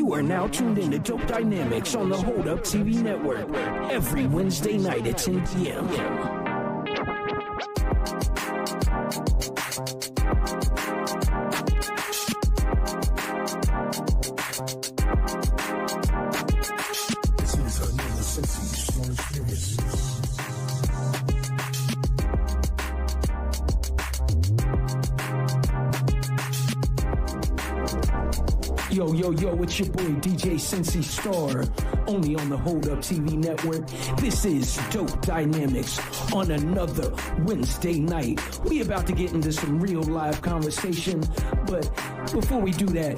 You are now tuned in to Dope Dynamics on the Hold Up TV network every Wednesday night at 10 p.m. This is another sensational experience. Yo, it's your boy DJ Cincy Star, only on the Hold Up TV network. This is Dope Dynamics on another Wednesday night. We about to get into some real live conversation, but before we do that,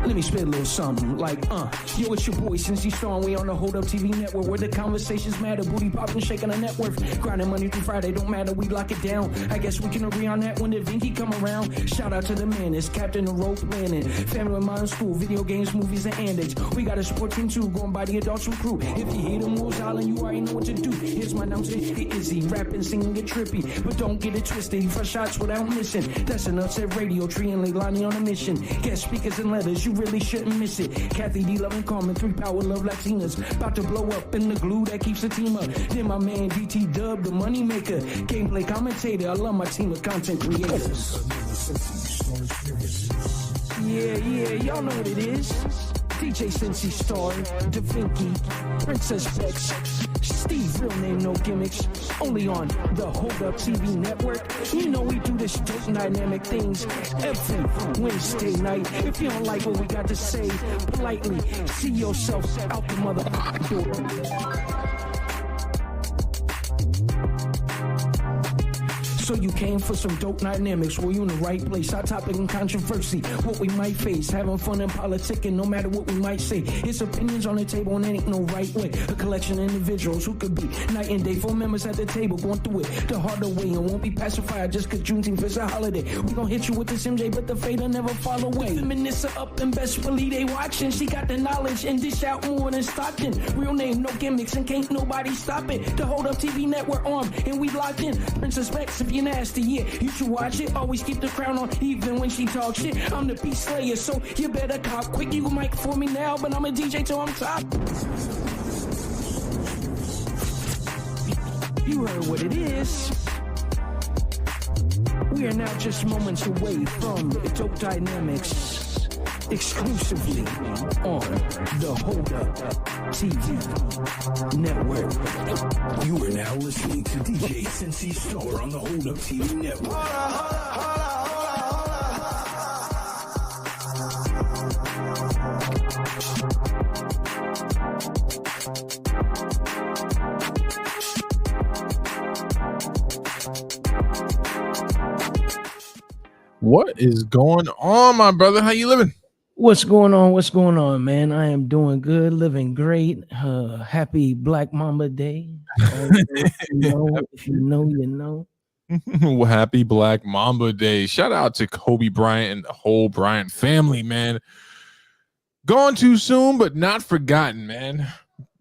let me spit a little something like, yo, it's your boy Cincy Star, and we on the Hold Up TV network where the conversations matter, booty popping, shaking a net worth, grinding Monday through Friday, don't matter, we lock it down. I guess we can agree on that when the Vinky come around. Shout out to the man, it's Captain the Rope Planning, family mind school, video games, movies, and antics. We got a sport team too, going by the adults from crew. If you hear the moves hollering, you already know what to do. Here's my announcer, it Izzy, rapping, singing, get trippy, but don't get it twisted. Fresh shots without missing. That's an upset radio tree and Leilani on a mission. Guest speakers and letters, you really shouldn't miss it. Kathy D, Love and Carmen, 3 Power Love Latinas, about to blow up in the glue that keeps the team up. Then my man DT Dub, the money maker, gameplay commentator. I love my team of content creators. Yeah, y'all know what it is. DJ Cincy Star, Da Vinci, Princess Bex, Steve, real name, no gimmicks, only on the Hold Up TV network. You know we do this dope dynamic things every Wednesday night. If you don't like what we got to say, politely see yourself out the motherfucking door. So you came for some dope dynamics, well, you in the right place. Our topic and controversy, what we might face, having fun and politicking, no matter what we might say. It's opinions on the table and there ain't no right way. A collection of individuals who could be night and day. 4 members at the table going through it the harder way, and won't be pacified just cause Juneteenth is a holiday. We gon' hit you with this MJ, but the fade'll never fall away. The feminists are up and best believe they watching. She got the knowledge and dish out more than Stockton. Real name, no gimmicks, and can't nobody stop it. The Hold Up TV network on, and we locked in. Princess Bex, if you nasty, yeah, you should watch it. Always keep the crown on, even when she talk shit. I'm the beast slayer, so you better cop quick. You mic for me now, but I'm a DJ till I'm top. You heard what it is. We are now just moments away from Dope Dynamics, exclusively on the Hold Up TV network. You are now listening to DJ Cincy Star on the Hold Up TV network. What is going on, my brother? How you living? What's going on, man? I am doing good, living great. Happy Black Mamba Day. If you know, you know. Happy Black Mamba Day. Shout out to Kobe Bryant and the whole Bryant family, man. Gone too soon, but not forgotten, man.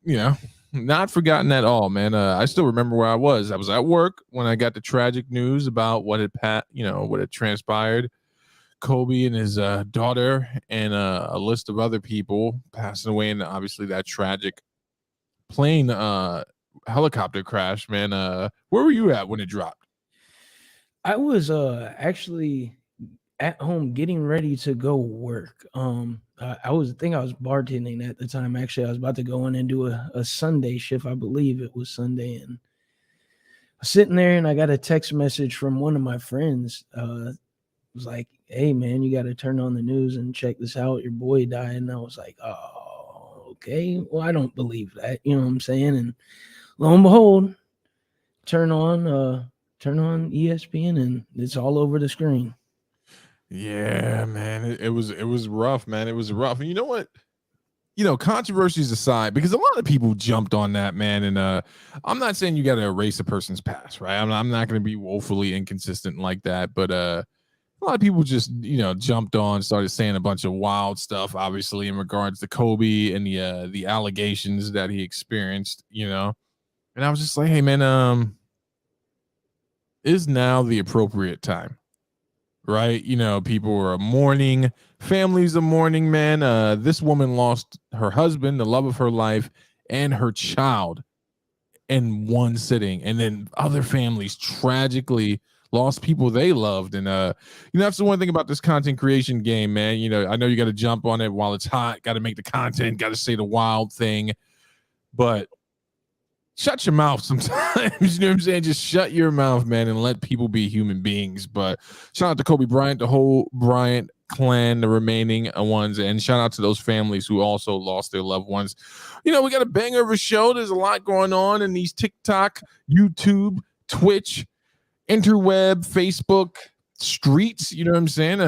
You know, not forgotten at all, man. I still remember where I was. I was at work when I got the tragic news about what had transpired. Kobe and his daughter and a list of other people passing away in obviously that tragic plane helicopter crash, man. Where were you at when it dropped? I was actually at home getting ready to go work. I was bartending at the time. Actually, I was about to go in and do a Sunday shift. I believe it was Sunday, and I was sitting there and I got a text message from one of my friends. It was like, hey man, you got to turn on the news and check this out. Your boy died. And I was like, oh, okay. Well, I don't believe that. You know what I'm saying? And lo and behold, turn on ESPN and it's all over the screen. Yeah, man. It was rough, man. It was rough. And you know what? You know, controversies aside, because a lot of people jumped on that, man. And I'm not saying you got to erase a person's past, right? I'm not going to be woefully inconsistent like that. But a lot of people just, jumped on, started saying a bunch of wild stuff, obviously, in regards to Kobe and the allegations that he experienced, And I was just like, hey, man, is now the appropriate time, right? You know, people are mourning, families are mourning, man. This woman lost her husband, the love of her life, and her child in one sitting, and then other families tragically lost people they loved. And you know, that's the one thing about this content creation game, man. You know, I know you got to jump on it while it's hot, got to make the content, got to say the wild thing, but shut your mouth sometimes. You know what I'm saying? Just shut your mouth, man, and let people be human beings. But shout out to Kobe Bryant, the whole Bryant clan, the remaining ones, and shout out to those families who also lost their loved ones. You know, we got a banger of a show. There's a lot going on in these TikTok, YouTube, Twitch, interweb, Facebook streets. You know what I'm saying?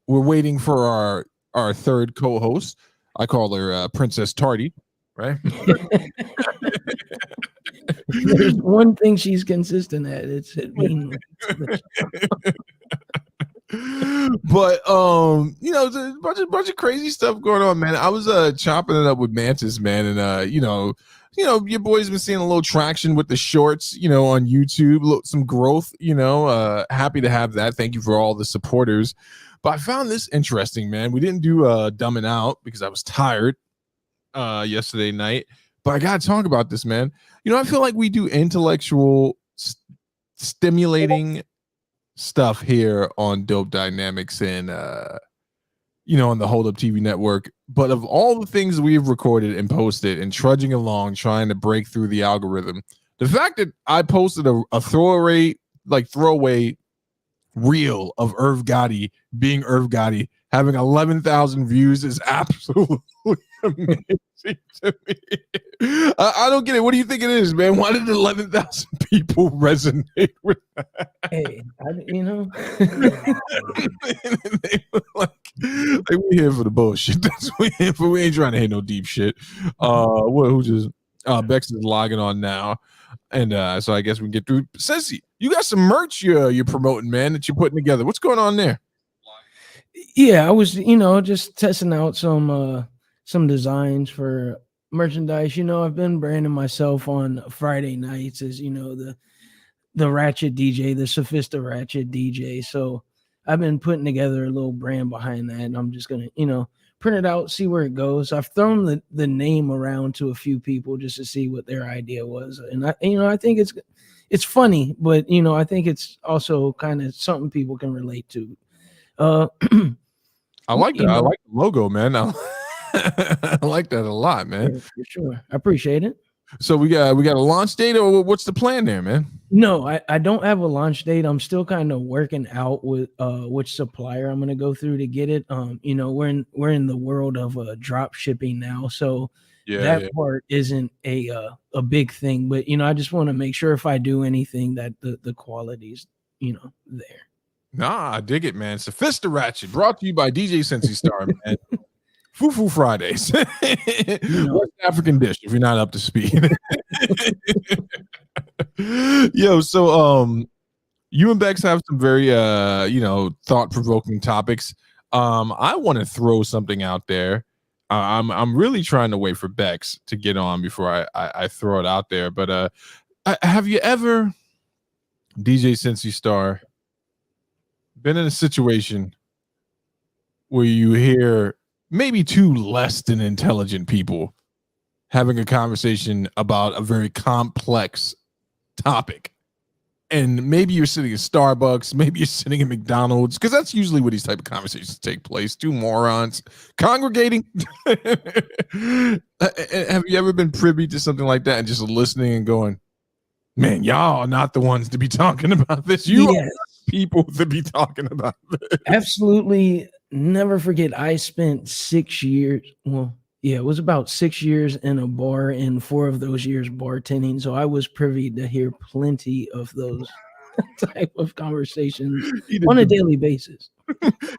We're waiting for our third co-host. I call her Princess Tardy. Right. There's one thing she's consistent at. It's being. But you know, there's a bunch of crazy stuff going on, man. I was chopping it up with Mantis, man, and you know, your boy's been seeing a little traction with the shorts, you know, on YouTube, some growth, you know. Happy to have that. Thank you for all the supporters. But I found this interesting, man. We didn't do dumbing out because I was tired yesterday night, but I gotta talk about this, man. You know, I feel like we do intellectual stimulating stuff here on Dope Dynamics and you know, on the Hold Up TV network, but of all the things we've recorded and posted and trudging along trying to break through the algorithm, the fact that I posted a throwaway reel of Irv Gotti being Irv Gotti having 11,000 views is absolutely amazing to me. I don't get it. What do you think it is, man? Why did 11,000 people resonate with that? Hey, you know, they were like we here for the bullshit. That's what we here for. We ain't trying to hit no deep shit. Who just Bex is logging on now, and so I guess we can get through. Sensei, you got some merch you're promoting, man, that you're putting together. What's going on there? yeah, I was, you know, just testing out some designs for merchandise. You know, I've been branding myself on Friday nights as, you know, the Ratchet DJ, the Sophista Ratchet DJ. So I've been putting together a little brand behind that, and I'm just gonna, you know, print it out, see where it goes. I've thrown the name around to a few people just to see what their idea was, and I think it's funny, but you know, I think it's also kind of something people can relate to. I like that. I like the logo, man. I like that a lot, man. Yeah, for sure. I appreciate it. So we got a launch date, or what's the plan there, man? No, I don't have a launch date. I'm still kind of working out with which supplier I'm gonna go through to get it. You know, we're in the world of drop shipping now, so that part isn't a big thing. But you know, I just want to make sure if I do anything that the quality's, you know, there. Nah, I dig it, man. Sophista Ratchet, brought to you by DJ Sensei Star, man. Fufu Fridays. West African dish, if you're not up to speed. Yo, so you and Bex have some very you know, thought-provoking topics. I want to throw something out there. I'm really trying to wait for Bex to get on before I throw it out there. But have you ever, DJ Sensei Star, been in a situation where you hear maybe two less than intelligent people having a conversation about a very complex topic, and maybe you're sitting at Starbucks, maybe you're sitting at McDonald's, because that's usually where these type of conversations take place, two morons congregating. Have you ever been privy to something like that and just listening and going, man, y'all are not the ones to be talking about this. You are people to be talking about this. Absolutely. Never forget, I spent 6 years. Well, yeah, it was about 6 years in a bar, and 4 of those years bartending. So I was privy to hear plenty of those type of conversations on a daily basis.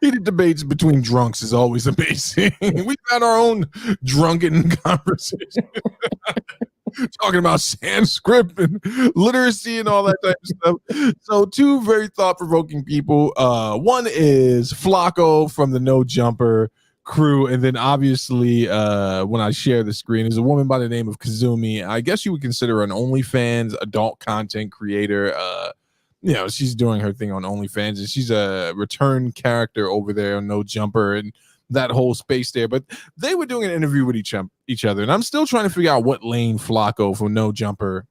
Heated debates between drunks is always amazing. We've had our own drunken conversations. Talking about Sanskrit and literacy and all that type of stuff. So two very thought-provoking people. One is Flacco from the No Jumper crew, and then obviously when I share the screen is a woman by the name of Kazumi. I guess you would consider her an OnlyFans adult content creator. she's doing her thing on OnlyFans, and she's a return character over there on No Jumper and that whole space there. But they were doing an interview with each other, and I'm still trying to figure out what lane Flacco from No Jumper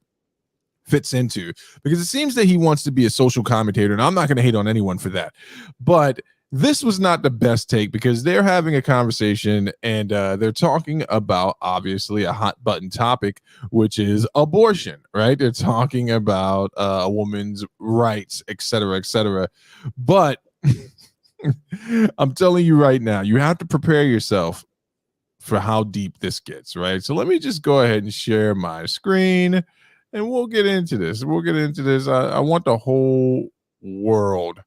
fits into, because it seems that he wants to be a social commentator, and I'm not going to hate on anyone for that. But this was not the best take, because they're having a conversation and they're talking about obviously a hot button topic, which is abortion, right? They're talking about a woman's rights, etc., etc. But I'm telling you right now, you have to prepare yourself for how deep this gets, right? So let me just go ahead and share my screen, and we'll get into this. I want the whole world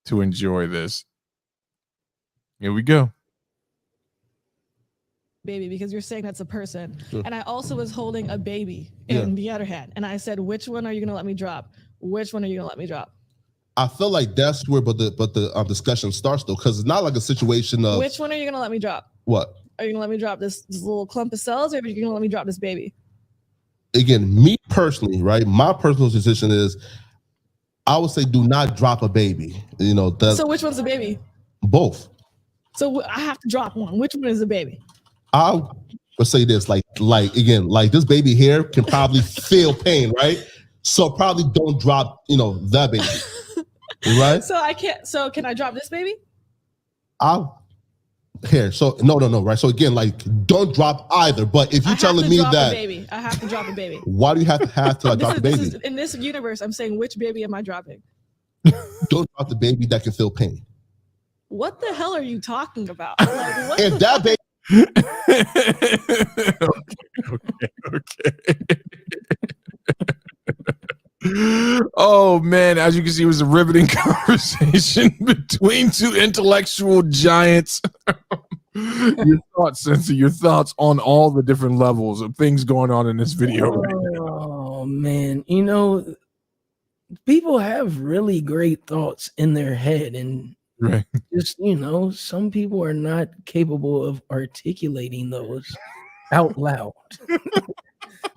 to enjoy this. Here we go. Baby, because you're saying that's a person. Sure. And I also was holding a baby in the other hand. And I said, which one are you going to let me drop? Which one are you going to let me drop? I feel like that's where the discussion starts, though, because it's not like a situation of... Which one are you going to let me drop? What? Are you going to let me drop this little clump of cells, or are you going to let me drop this baby? Again, me personally, right? My personal decision is, I would say do not drop a baby. So which one's the baby? Both. So I have to drop one. Which one is the baby? I would say this, like this baby here can probably feel pain, right? So probably don't drop, that baby, right? So I can't. So can I drop this baby? So no, right? So again, don't drop either. But if you're telling me that baby, I have to drop a baby. Why do you have to drop a baby? In this universe, I'm saying, which baby am I dropping? Don't drop the baby that can feel pain. What the hell are you talking about? Like, what if that baby. Okay. Oh man, as you can see, it was a riveting conversation between two intellectual giants. Your thoughts, Sensei, your thoughts on all the different levels of things going on in this video right now. Oh man, people have really great thoughts in their head, and right. Just, some people are not capable of articulating those out loud.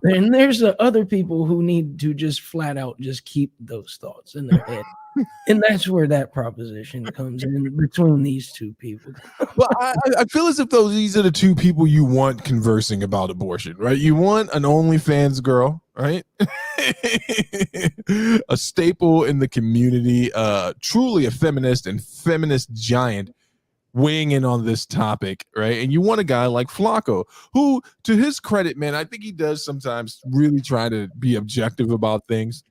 And there's other people who need to just flat out just keep those thoughts in their head. And that's where that proposition comes in between these two people. Well, I feel as if these are the two people you want conversing about abortion, right? You want an OnlyFans girl, right? A staple in the community, truly a feminist and feminist giant weighing in on this topic, right? And you want a guy like Flacco, who, to his credit, man, I think he does sometimes really try to be objective about things.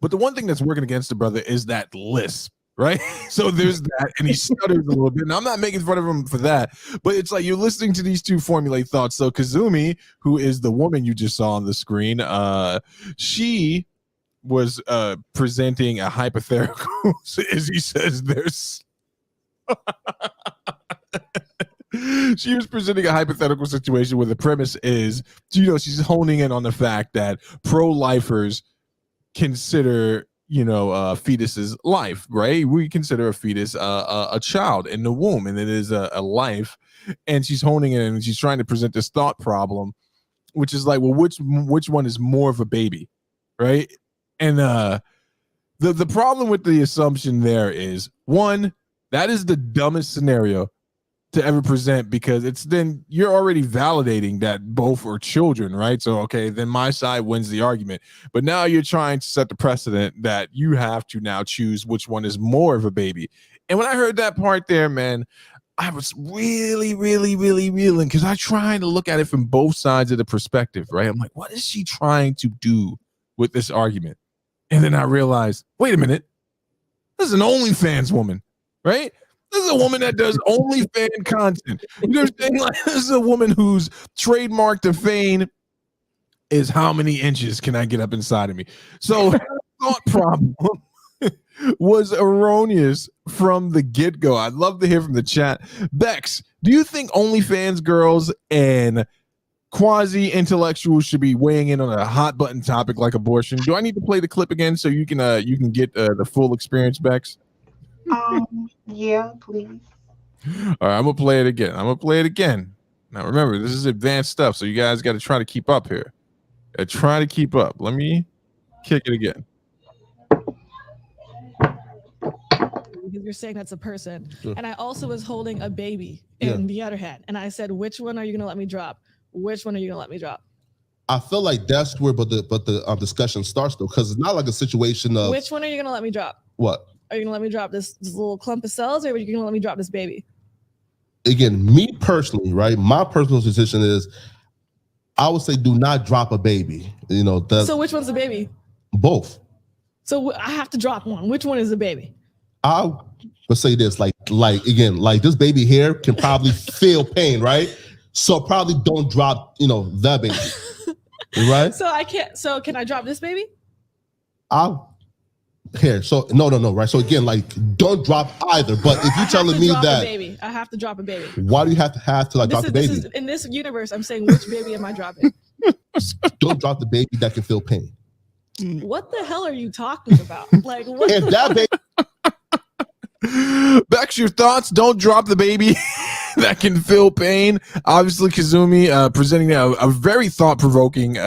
But the one thing that's working against the brother is that lisp, right? So there's that, and he stutters a little bit. And I'm not making fun of him for that, but it's like you're listening to these two formulate thoughts. So Kazumi, who is the woman you just saw on the screen, she was presenting a hypothetical, as he says, there's she was presenting a hypothetical situation where the premise is, she's honing in on the fact that pro-lifers consider, fetuses life, right? We consider a fetus a child in the womb, and it is a life. And she's honing in, and she's trying to present this thought problem, which is like, well, which one is more of a baby, right? And the problem with the assumption there is, one, that is the dumbest scenario to ever present, because it's then you're already validating that both are children, right? So, okay, then my side wins the argument. But now you're trying to set the precedent that you have to now choose which one is more of a baby. And when I heard that part there, man, I was really, really, really reeling, because I tried to look at it from both sides of the perspective, right? I'm like, what is she trying to do with this argument? And then I realized, wait a minute, this is an OnlyFans woman, right? This is a woman that does OnlyFans content. You know what I'm saying? Like, this is a woman whose trademark to fame is how many inches can I get up inside of me? So thought problem was erroneous from the get-go. I'd love to hear from the chat. Bex, do you think OnlyFans girls and quasi-intellectuals should be weighing in on a hot button topic like abortion? Do I need to play the clip again so you can get the full experience, Bex? Yeah, please. All right, I'm gonna play it again. Now remember, this is advanced stuff, so you guys got to try to keep up here. Try to keep up. Let me kick it again. because you're saying that's a person. Sure. And I also was holding a baby Yeah. in the other hand. And I said, which one are you going to let me drop? Which one are you going to let me drop? I feel like that's where, but the discussion starts though, because it's not like a situation of Which one are you going to let me drop? what. Are you going to let me drop this little clump of cells, or are you going to let me drop this baby? Again, me personally, right? My personal position is, I would say, do not drop a baby. You know, So which one's the baby? both. So I have to drop one. Which one is the baby? I would say this, like again, like this baby here can probably feel pain, right? So probably don't drop, the baby, right? So I can't. So can I drop this baby? Here, so no, right? So again, like, don't drop either. But if you're telling me that, baby, I have to drop a baby. why do you have to like drop the baby? In this universe, I'm saying, which baby am I dropping? Don't drop the baby that can feel pain. What the hell are you talking about? Like, what? If that baby, Bex, your thoughts? Don't drop the baby that can feel pain. Obviously, Kazumi presenting a very thought-provoking,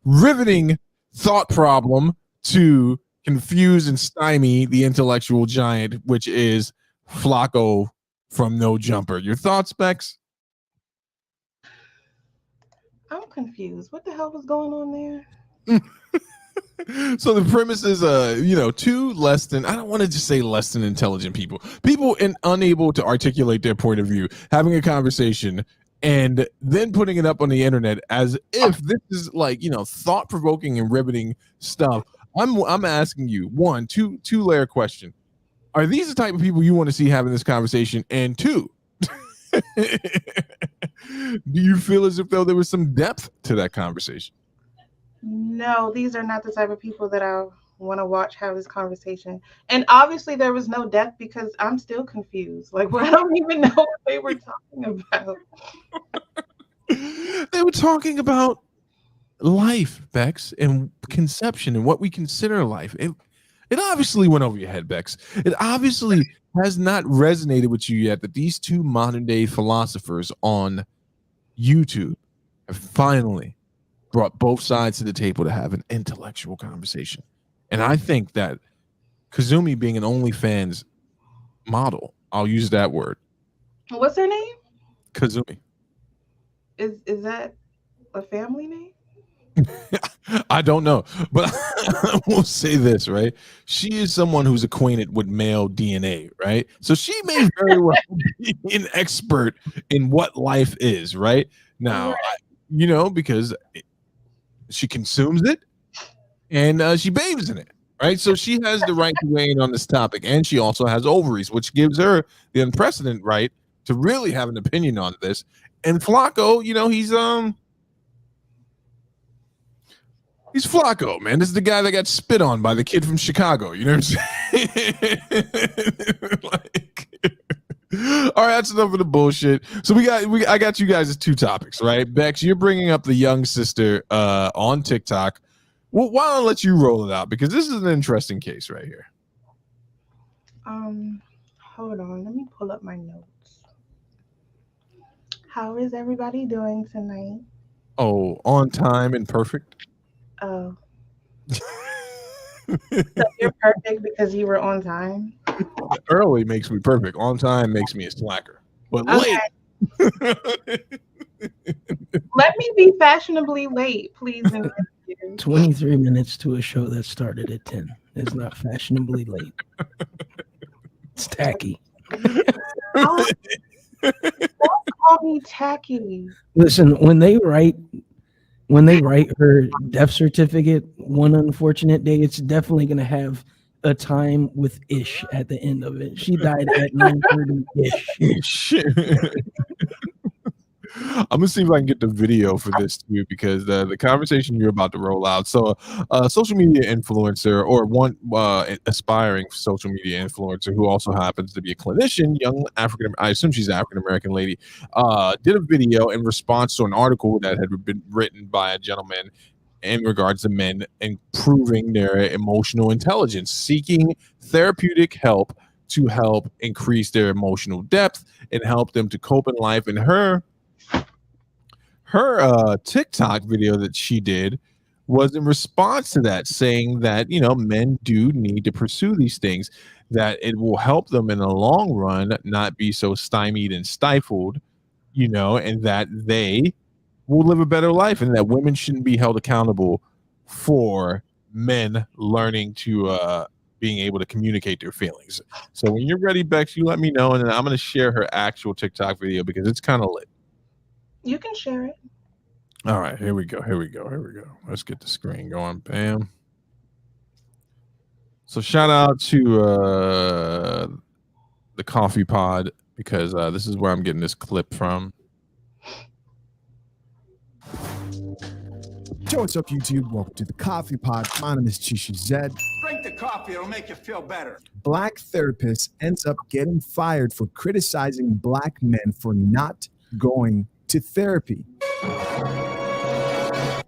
riveting thought problem to confuse and stymie the intellectual giant, which is Flacco from No Jumper. Your thoughts, Bex? I'm confused. What the hell was going on there? So the premise is, two less than, I don't want to just say less than intelligent people unable to articulate their point of view, having a conversation and then putting it up on the internet as if this is like, thought-provoking and riveting stuff. I'm asking you, two-layer question. Are these the type of people you want to see having this conversation? And two, do you feel as if though there was some depth to that conversation? No, these are not the type of people that I want to watch have this conversation. And obviously there was no depth because I'm still confused. Like, I don't even know what they were talking about. They were talking about life, Bex, and conception and what we consider life. It obviously went over your head, Bex. It obviously has not resonated with you yet that these two modern day philosophers on YouTube have finally brought both sides to the table to have an intellectual conversation. And I think that Kazumi being an OnlyFans model, I'll use that word. What's her name? Kazumi. Is that a family name? I don't know, but I will say this, right? She is someone who's acquainted with male DNA, right? So she may very well be an expert in what life is, right? Now, because she consumes it and she bathes in it, right? So she has the right to weigh in on this topic, and she also has ovaries, which gives her the unprecedented right to really have an opinion on this. And Flacco, he's Flacco, man. This is the guy that got spit on by the kid from Chicago. You know what I'm saying? All right, that's enough of the bullshit. So I got you guys as two topics, right? Bex, you're bringing up the young sister on TikTok. Well, why don't I let you roll it out, because this is an interesting case right here. Hold on, let me pull up my notes. How is everybody doing tonight? Oh, on time and perfect. Oh. So you're perfect because you were on time? Early makes me perfect. On time makes me a slacker. But late. Let me be fashionably late, please. 23 minutes to a show that started at 10. It's not fashionably late. It's tacky. Don't call me tacky. Listen, when they write her death certificate, one unfortunate day, it's definitely going to have a time with ish at the end of it. She died at 9:30 ish. I'm gonna see if I can get the video for this too, because the conversation you're about to roll out. So, a social media influencer, or one aspiring social media influencer who also happens to be a clinician, I assume she's an African American lady, did a video in response to an article that had been written by a gentleman in regards to men improving their emotional intelligence, seeking therapeutic help to help increase their emotional depth and help them to cope in life. And her TikTok video that she did was in response to that, saying that, men do need to pursue these things, that it will help them in the long run not be so stymied and stifled, and that they will live a better life, and that women shouldn't be held accountable for men learning to being able to communicate their feelings. So when you're ready, Bex, you let me know, and then I'm going to share her actual TikTok video because it's kind of lit. You can share it. All right, here we go. Let's get the screen going. Bam. So shout out to the Coffee Pod, because this is where I'm getting this clip from. Yo, what's up, YouTube? Welcome to the Coffee Pod. My name is Chishu Zed. Drink the coffee, it'll make you feel better. Black therapist ends up getting fired for criticizing black men for not going to therapy.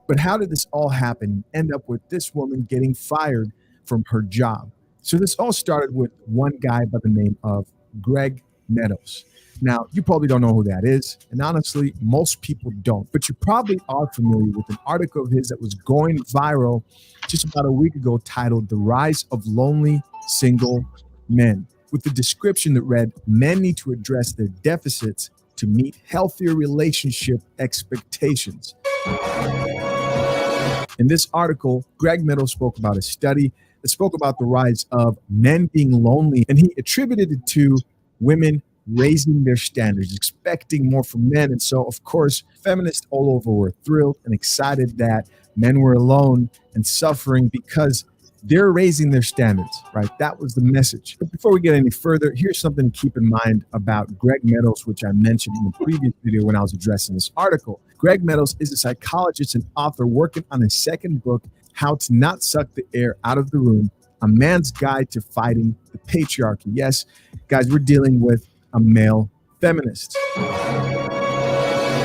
But how did this all happen? End up with this woman getting fired from her job. So this all started with one guy by the name of Greg Meadows. Now, you probably don't know who that is, and honestly, most people don't. But you probably are familiar with an article of his that was going viral just about a week ago titled "The Rise of Lonely Single Men," with the description that read, "Men need to address their deficits to meet healthier relationship expectations." In this article, Greg Meadows spoke about a study that spoke about the rise of men being lonely, and he attributed it to women raising their standards, expecting more from men. And so, of course, feminists all over were thrilled and excited that men were alone and suffering because they're raising their standards, right? That was the message. But before we get any further, here's something to keep in mind about Greg Meadows, which I mentioned in the previous video when I was addressing this article. Greg Meadows is a psychologist and author working on his second book, How to Not Suck the Air Out of the Room, A Man's Guide to Fighting the Patriarchy. Yes, guys, we're dealing with a male feminist.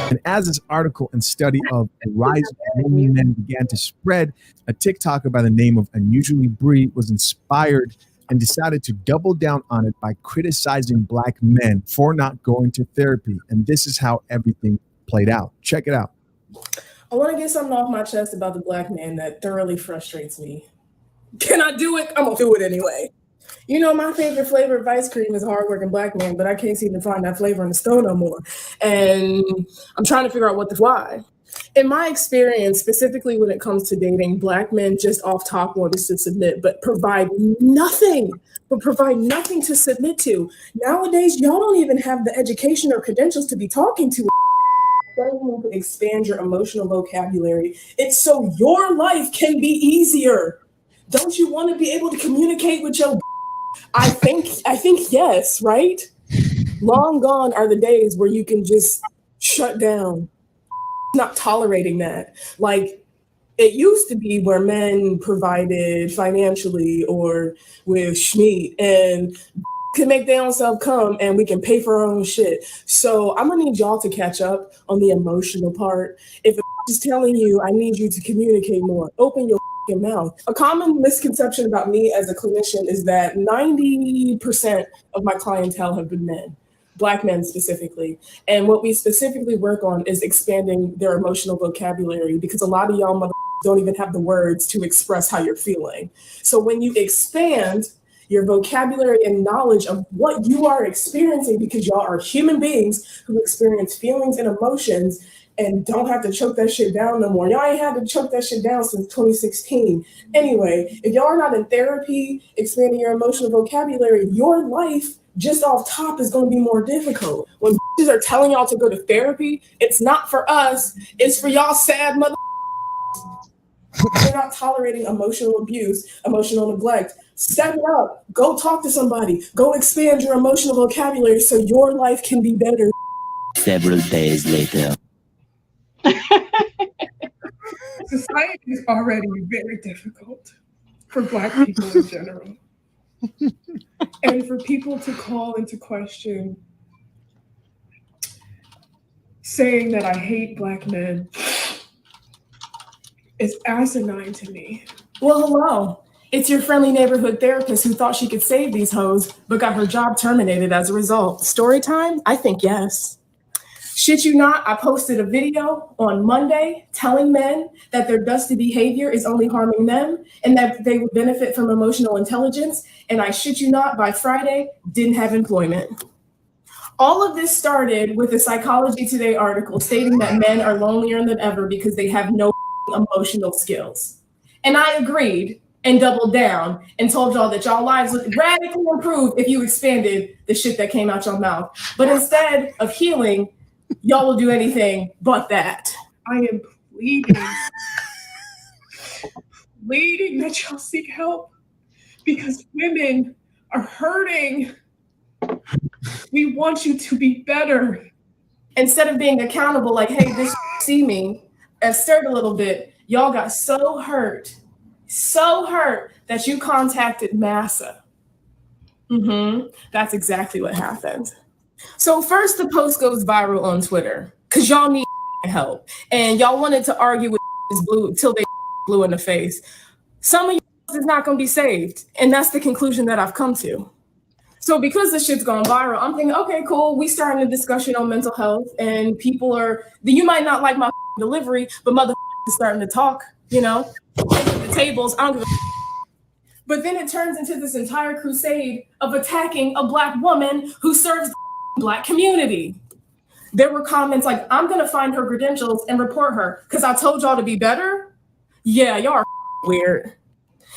And as this article and study of the rise of lonely men began to spread, a TikToker by the name of Unusually Bree was inspired and decided to double down on it by criticizing black men for not going to therapy. And this is how everything played out. Check it out. I want to get something off my chest about the black man that thoroughly frustrates me. Can I do it? I'm going to do it anyway. You know, my favorite flavor of ice cream is a hardworking black man, but I can't seem to find that flavor in the store no more. And I'm trying to figure out why. In my experience, specifically when it comes to dating, black men just off top want us to submit, but provide nothing to submit to. Nowadays, y'all don't even have the education or credentials to be talking to. Expand your emotional vocabulary. It's so your life can be easier. Don't you want to be able to communicate with your I think yes, right? Long gone are the days where you can just shut down. Not tolerating that. Like it used to be where men provided financially or with schmeat and can make their own self come and we can pay for our own shit. So I'm gonna need y'all to catch up on the emotional part. If is telling you I need you to communicate more, open your mouth. A common misconception about me as a clinician is that 90% of my clientele have been men, black men specifically. And what we specifically work on is expanding their emotional vocabulary because a lot of y'all don't even have the words to express how you're feeling. So when you expand your vocabulary and knowledge of what you are experiencing, because y'all are human beings who experience feelings and emotions and don't have to choke that shit down no more. Y'all ain't had to choke that shit down since 2016. Anyway, if y'all are not in therapy, expanding your emotional vocabulary, your life just off top is going to be more difficult. When bitches are telling y'all to go to therapy, it's not for us, it's for y'all sad mother. You're not tolerating emotional abuse, emotional neglect. Step it up. Go talk to somebody. Go expand your emotional vocabulary so your life can be better. Several days later. Society is already very difficult for Black people in general. And for people to call into question saying that I hate Black men is asinine to me. Well, hello. It's your friendly neighborhood therapist who thought she could save these hoes, but got her job terminated as a result. Story time? I think yes. Shit you not, I posted a video on Monday telling men that their dusty behavior is only harming them and that they would benefit from emotional intelligence. And I shit you not, by Friday, didn't have employment. All of this started with a Psychology Today article stating that men are lonelier than ever because they have no emotional skills. And I agreed and doubled down and told y'all that y'all lives would radically improve if you expanded the shit that came out your mouth. But instead of healing, y'all will do anything but that. I am pleading that y'all seek help because women are hurting. We want you to be better. Instead of being accountable, like, hey, this see me, and stirred a little bit, y'all got so hurt that you contacted Massa. That's exactly what happened. So first the post goes viral on Twitter because y'all need help. And y'all wanted to argue with blue till they blue in the face. Some of you is not going to be saved. And that's the conclusion that I've come to. So because this shit's gone viral, I'm thinking, okay, cool. We starting a discussion on mental health and people are, you might not like my delivery, but mother is starting to talk, you know, the tables, I don't give a. But then it turns into this entire crusade of attacking a Black woman who serves the Black community. There were comments like, I'm going to find her credentials and report her because I told y'all to be better. Yeah, y'all are weird.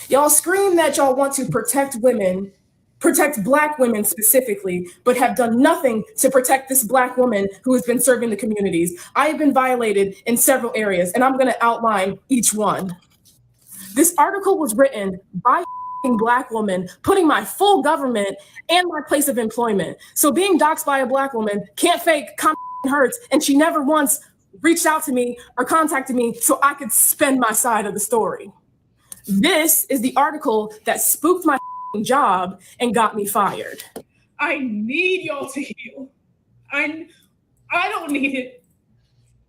Y'all scream that y'all want to protect women, protect Black women specifically, but have done nothing to protect this Black woman who has been serving the communities. I have been violated in several areas, and I'm going to outline each one. This article was written by a Black woman, putting my full government and my place of employment. So being doxxed by a Black woman can't fake, hurts, and she never once reached out to me or contacted me so I could spend my side of the story. This is the article that spooked my job and got me fired. I need y'all to heal. I don't need it.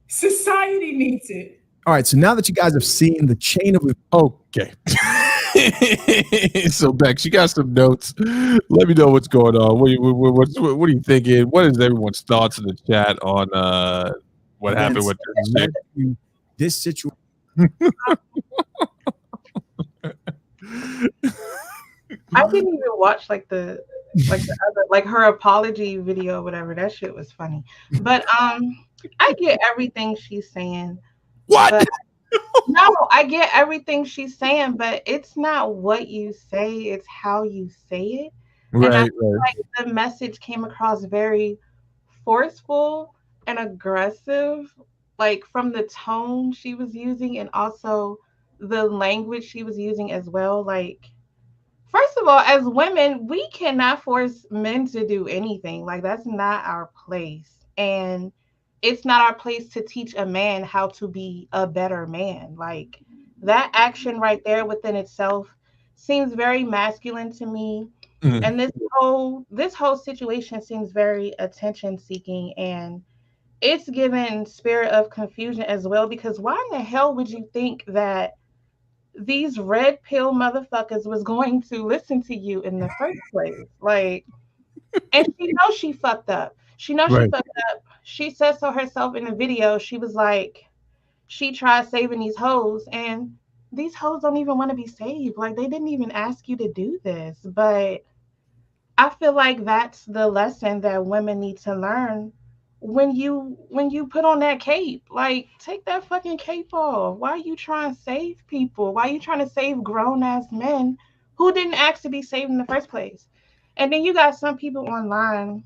Society needs it. All right, so now that you guys have seen the chain of... Okay. So, Bex, you got some notes. Let me know what's going on. What are you thinking? What is everyone's thoughts in the chat on what happened with this situation? I didn't even watch the other, her apology video or whatever. That shit was funny. But I get everything she's saying. What? No, I get everything she's saying, but it's not what you say, it's how you say it. Right, and I feel like the message came across very forceful and aggressive, like from the tone she was using and also the language she was using as well. Like, first of all, as women, we cannot force men to do anything. Like, that's not our place. And it's not our place to teach a man how to be a better man. Like, that action right there within itself seems very masculine to me. Mm-hmm. And this whole situation seems very attention seeking, and it's given spirit of confusion as well, because why in the hell would you think that these red pill motherfuckers was going to listen to you in the first place? Like, and she knows she fucked up. She knows she fucked up. She said so herself in the video. She was like, she tried saving these hoes, and these hoes don't even want to be saved. Like, they didn't even ask you to do this. But I feel like that's the lesson that women need to learn when you put on that cape. Like, take that fucking cape off. Why are you trying to save people? Why are you trying to save grown-ass men who didn't ask to be saved in the first place? And then you got some people online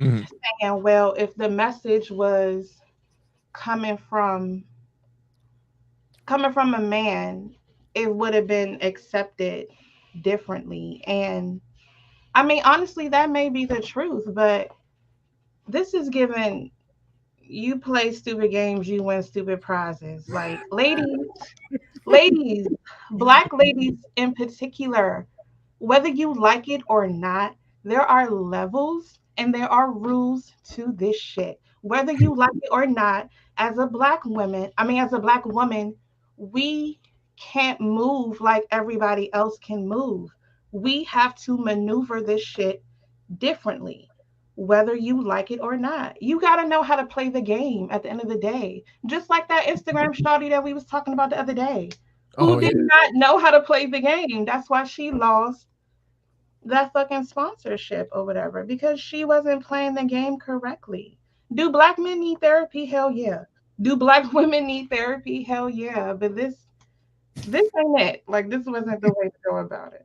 saying, well, if the message was coming from a man, it would have been accepted differently. And I mean, honestly, that may be the truth, but this is given, you play stupid games, you win stupid prizes. Like, ladies, Black ladies in particular, whether you like it or not, there are levels and there are rules to this shit. Whether you like it or not, as a Black woman, we can't move like everybody else can move. We have to maneuver this shit differently. whether you like it or not. You got to know how to play the game at the end of the day. Just like that Instagram shawty that we was talking about the other day, who Oh did yeah. not know how to play the game. That's why she lost that fucking sponsorship or whatever, because she wasn't playing the game correctly. Do black men need therapy? Hell yeah. Do black women need therapy? Hell yeah. But this ain't it. Like, this wasn't the way to go about it.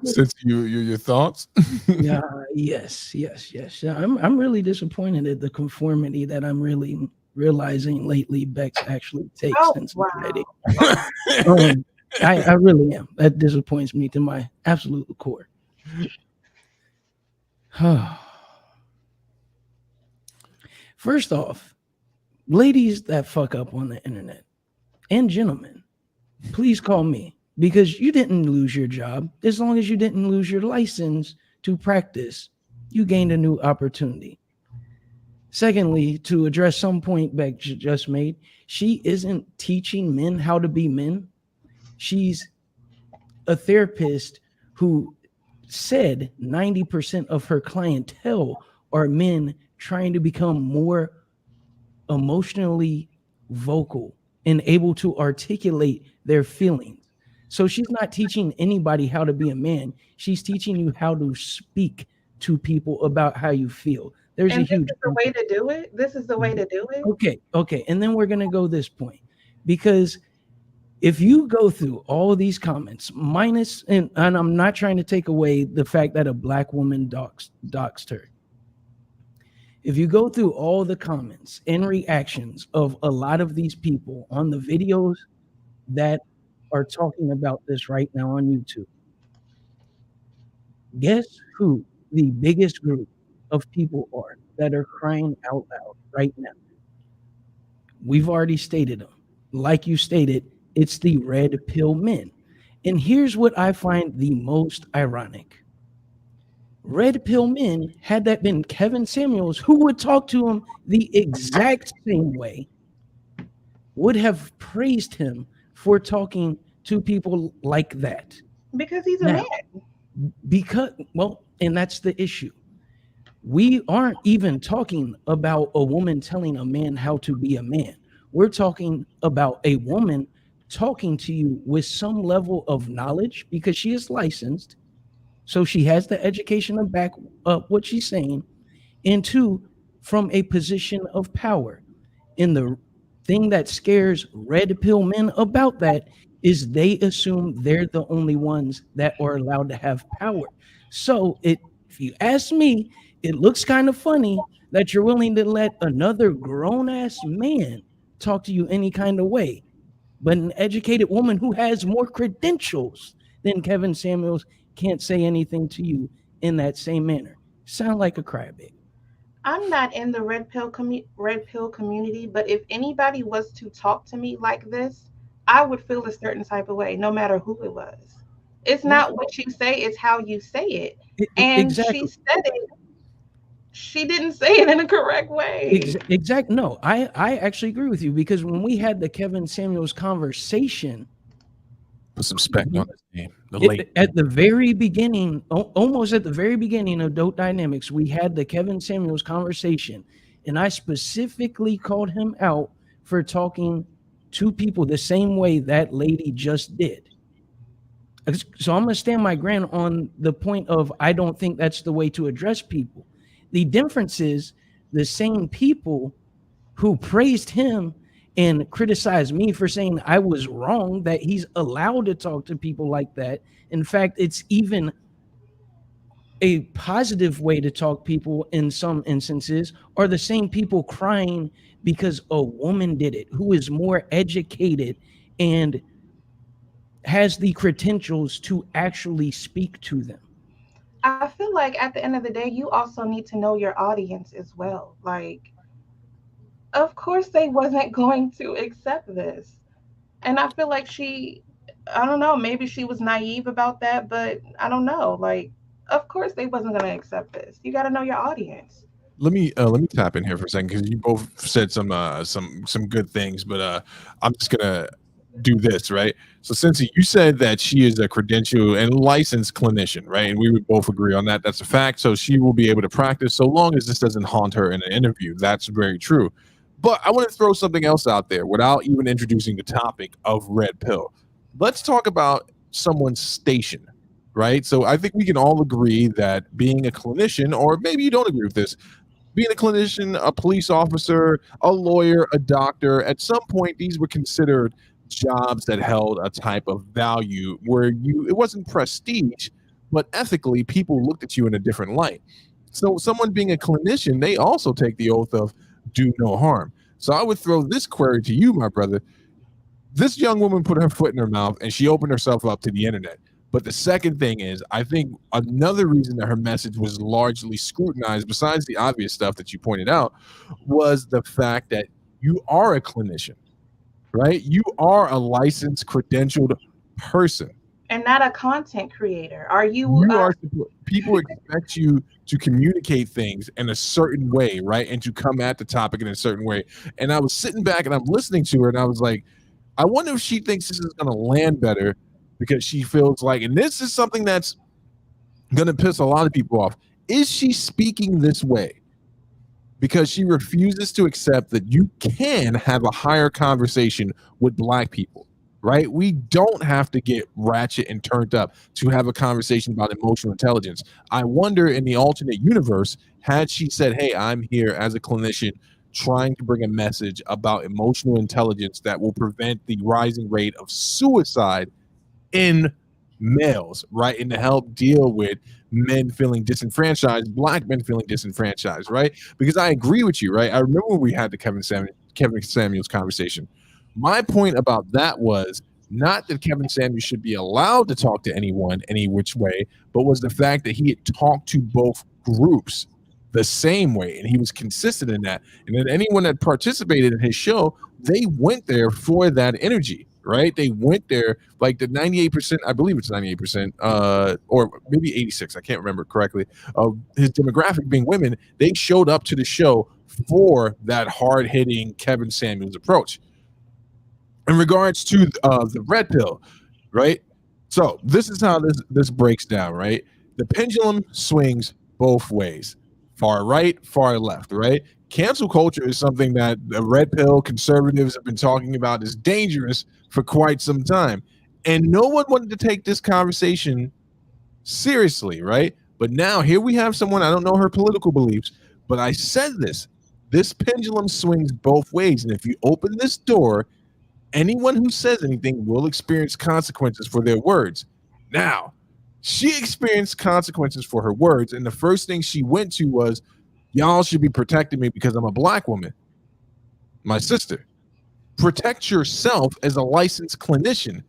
Since your thoughts. Yeah, yes. Yeah, I'm really disappointed at the conformity that I'm really realizing lately Bex actually takes Oh, in wow. society. I really am. That disappoints me to my absolute core. First off, ladies that fuck up on the internet and gentlemen, please call me, because you didn't lose your job. As long as you didn't lose your license to practice, you gained a new opportunity. Secondly, to address some point Beck just made, she isn't teaching men how to be men. She's a therapist who said 90% of her clientele are men trying to become more emotionally vocal and able to articulate their feelings. So she's not teaching anybody how to be a man. She's teaching you how to speak to people about how you feel. There's And a this huge is the way to do it. This is the way to do it. Okay. And then we're going to go this point, because if you go through all of these comments, minus, and I'm not trying to take away the fact that a black woman doxed her. If you go through all the comments and reactions of a lot of these people on the videos that are talking about this right now on YouTube, guess who the biggest group of people are that are crying out loud right now? We've already stated them. Like you stated, it's the red pill men. And here's what I find the most ironic. Red pill men, had that been Kevin Samuels, who would talk to him the exact same way, would have praised him for talking to people like that. Because he's a Now, man. And that's the issue. We aren't even talking about a woman telling a man how to be a man. We're talking about a woman talking to you with some level of knowledge, because she is licensed. So she has the education to back up what she's saying. And two, from a position of power. And the thing that scares red pill men about that is they assume they're the only ones that are allowed to have power. So if you ask me, it looks kind of funny that you're willing to let another grown-ass man talk to you any kind of way. But an educated woman who has more credentials than Kevin Samuels can't say anything to you in that same manner. Sound like a crybaby. I'm not in the red pill community, but if anybody was to talk to me like this, I would feel a certain type of way, no matter who it was. It's not what you say, it's how you say it. And Exactly. she said it. She didn't say it in a correct way. Exactly. No, I actually agree with you, because when we had the Kevin Samuels conversation, put some spec on his name. At the very beginning, almost at the very beginning of Dope Dynamics, we had the Kevin Samuels conversation, and I specifically called him out for talking to people the same way that lady just did. So I'm going to stand my ground on the point of I don't think that's the way to address people. The difference is the same people who praised him and criticized me for saying I was wrong, that he's allowed to talk to people like that. In fact, it's even a positive way to talk people in some instances, are the same people crying because a woman did it, who is more educated and has the credentials to actually speak to them. I feel like at the end of the day, you also need to know your audience as well. Like, of course they wasn't going to accept this. And I feel like I don't know, maybe she was naive about that, but I don't know. Like, of course they wasn't going to accept this. You got to know your audience. Let me tap in here for a second, because you both said some good things, but I'm just gonna do this, right? So, Cincy, you said that she is a credentialed and licensed clinician, right? And we would both agree on that. That's a fact. So she will be able to practice so long as this doesn't haunt her in an interview. That's very true. But I want to throw something else out there without even introducing the topic of red pill. Let's talk about someone's station, right? So I think we can all agree that being a clinician, or maybe you don't agree with this, being a clinician, a police officer, a lawyer, a doctor, at some point these were considered jobs that held a type of value where it wasn't prestige, but ethically people looked at you in a different light. So someone being a clinician, they also take the oath of do no harm. So I would throw this query to you, my brother. This young woman put her foot in her mouth and she opened herself up to the internet. But the second thing is, I think another reason that her message was largely scrutinized, besides the obvious stuff that you pointed out, was the fact that you are a clinician, right? You are a licensed, credentialed person. And not a content creator. Are you? People expect you to communicate things in a certain way, right? And to come at the topic in a certain way. And I was sitting back and I'm listening to her and I was like, I wonder if she thinks this is going to land better because she feels like, and this is something that's going to piss a lot of people off. Is she speaking this way because she refuses to accept that you can have a higher conversation with Black people, right? We don't have to get ratchet and turned up to have a conversation about emotional intelligence. I wonder in the alternate universe, had she said, hey, I'm here as a clinician trying to bring a message about emotional intelligence that will prevent the rising rate of suicide in males, right? And to help deal with men feeling disenfranchised, Black men feeling disenfranchised, right? Because I agree with you, right? I remember when we had the Kevin Samuels conversation. My point about that was not that Kevin Samuels should be allowed to talk to anyone any which way, but was the fact that he had talked to both groups the same way, and he was consistent in that. And then anyone that participated in his show, they went there for that energy, right? They went there like the 98%, I believe it's 98%, or maybe 86, I can't remember correctly, of his demographic being women. They showed up to the show for that hard-hitting Kevin Samuels approach. In regards to the red pill, right? So this is how this breaks down, right? The pendulum swings both ways. Far right, far left, right? Cancel culture is something that the red pill conservatives have been talking about is dangerous for quite some time. And no one wanted to take this conversation seriously, right? But now here we have someone, I don't know her political beliefs, but I said this pendulum swings both ways. And if you open this door, anyone who says anything will experience consequences for their words. Now, she experienced consequences for her words, and the first thing she went to was, y'all should be protecting me because I'm a Black woman. My sister, protect yourself as a licensed clinician.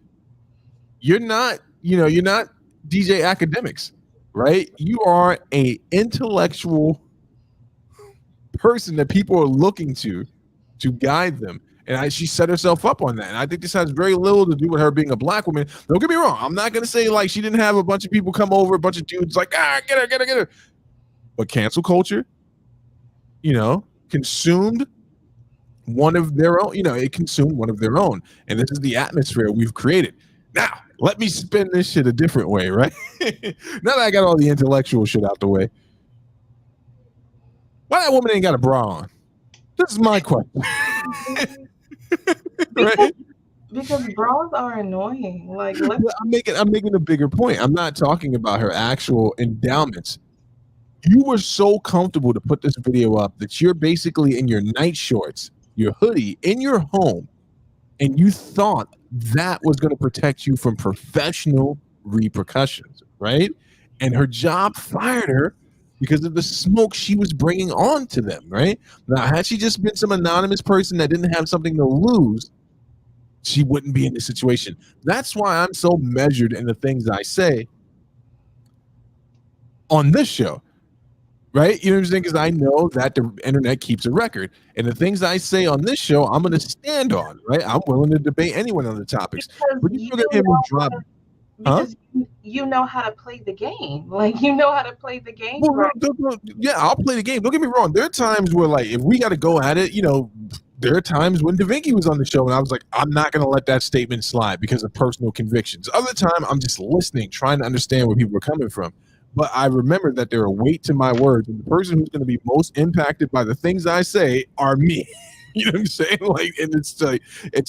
You're not DJ Academics, right? You are a intellectual person that people are looking to guide them. And she set herself up on that. And I think this has very little to do with her being a Black woman. Don't get me wrong. I'm not going to say like she didn't have a bunch of people come over, a bunch of dudes like, get her. But cancel culture, consumed one of their own, it consumed one of their own. And this is the atmosphere we've created. Now, let me spin this shit a different way, right? Now that I got all the intellectual shit out the way. Why that woman ain't got a bra on? This is my question. Right? Because bras are annoying. Like I'm making a bigger point. I'm not talking about her actual endowments. You were so comfortable to put this video up that you're basically in your night shorts, your hoodie, in your home, and you thought that was going to protect you from professional repercussions, right? And her job fired her because of the smoke she was bringing on to them, right? Now, had she just been some anonymous person that didn't have something to lose, she wouldn't be in this situation. That's why I'm so measured in the things I say on this show, right? You know what I'm saying? Because I know that the internet keeps a record. And the things I say on this show, I'm going to stand on, right? I'm willing to debate anyone on the topics. But you're going to hear me drop. Because you know how to play the game. Like, you know how to play the game. Well, yeah, I'll play the game. Don't get me wrong. There are times where, like, if we got to go at it, there are times when DaVinci was on the show and I was like, I'm not going to let that statement slide because of personal convictions. Other time, I'm just listening, trying to understand where people are coming from. But I remember that there are weight to my words, and the person who's going to be most impacted by the things I say are me. You know what I'm saying? Like, and it's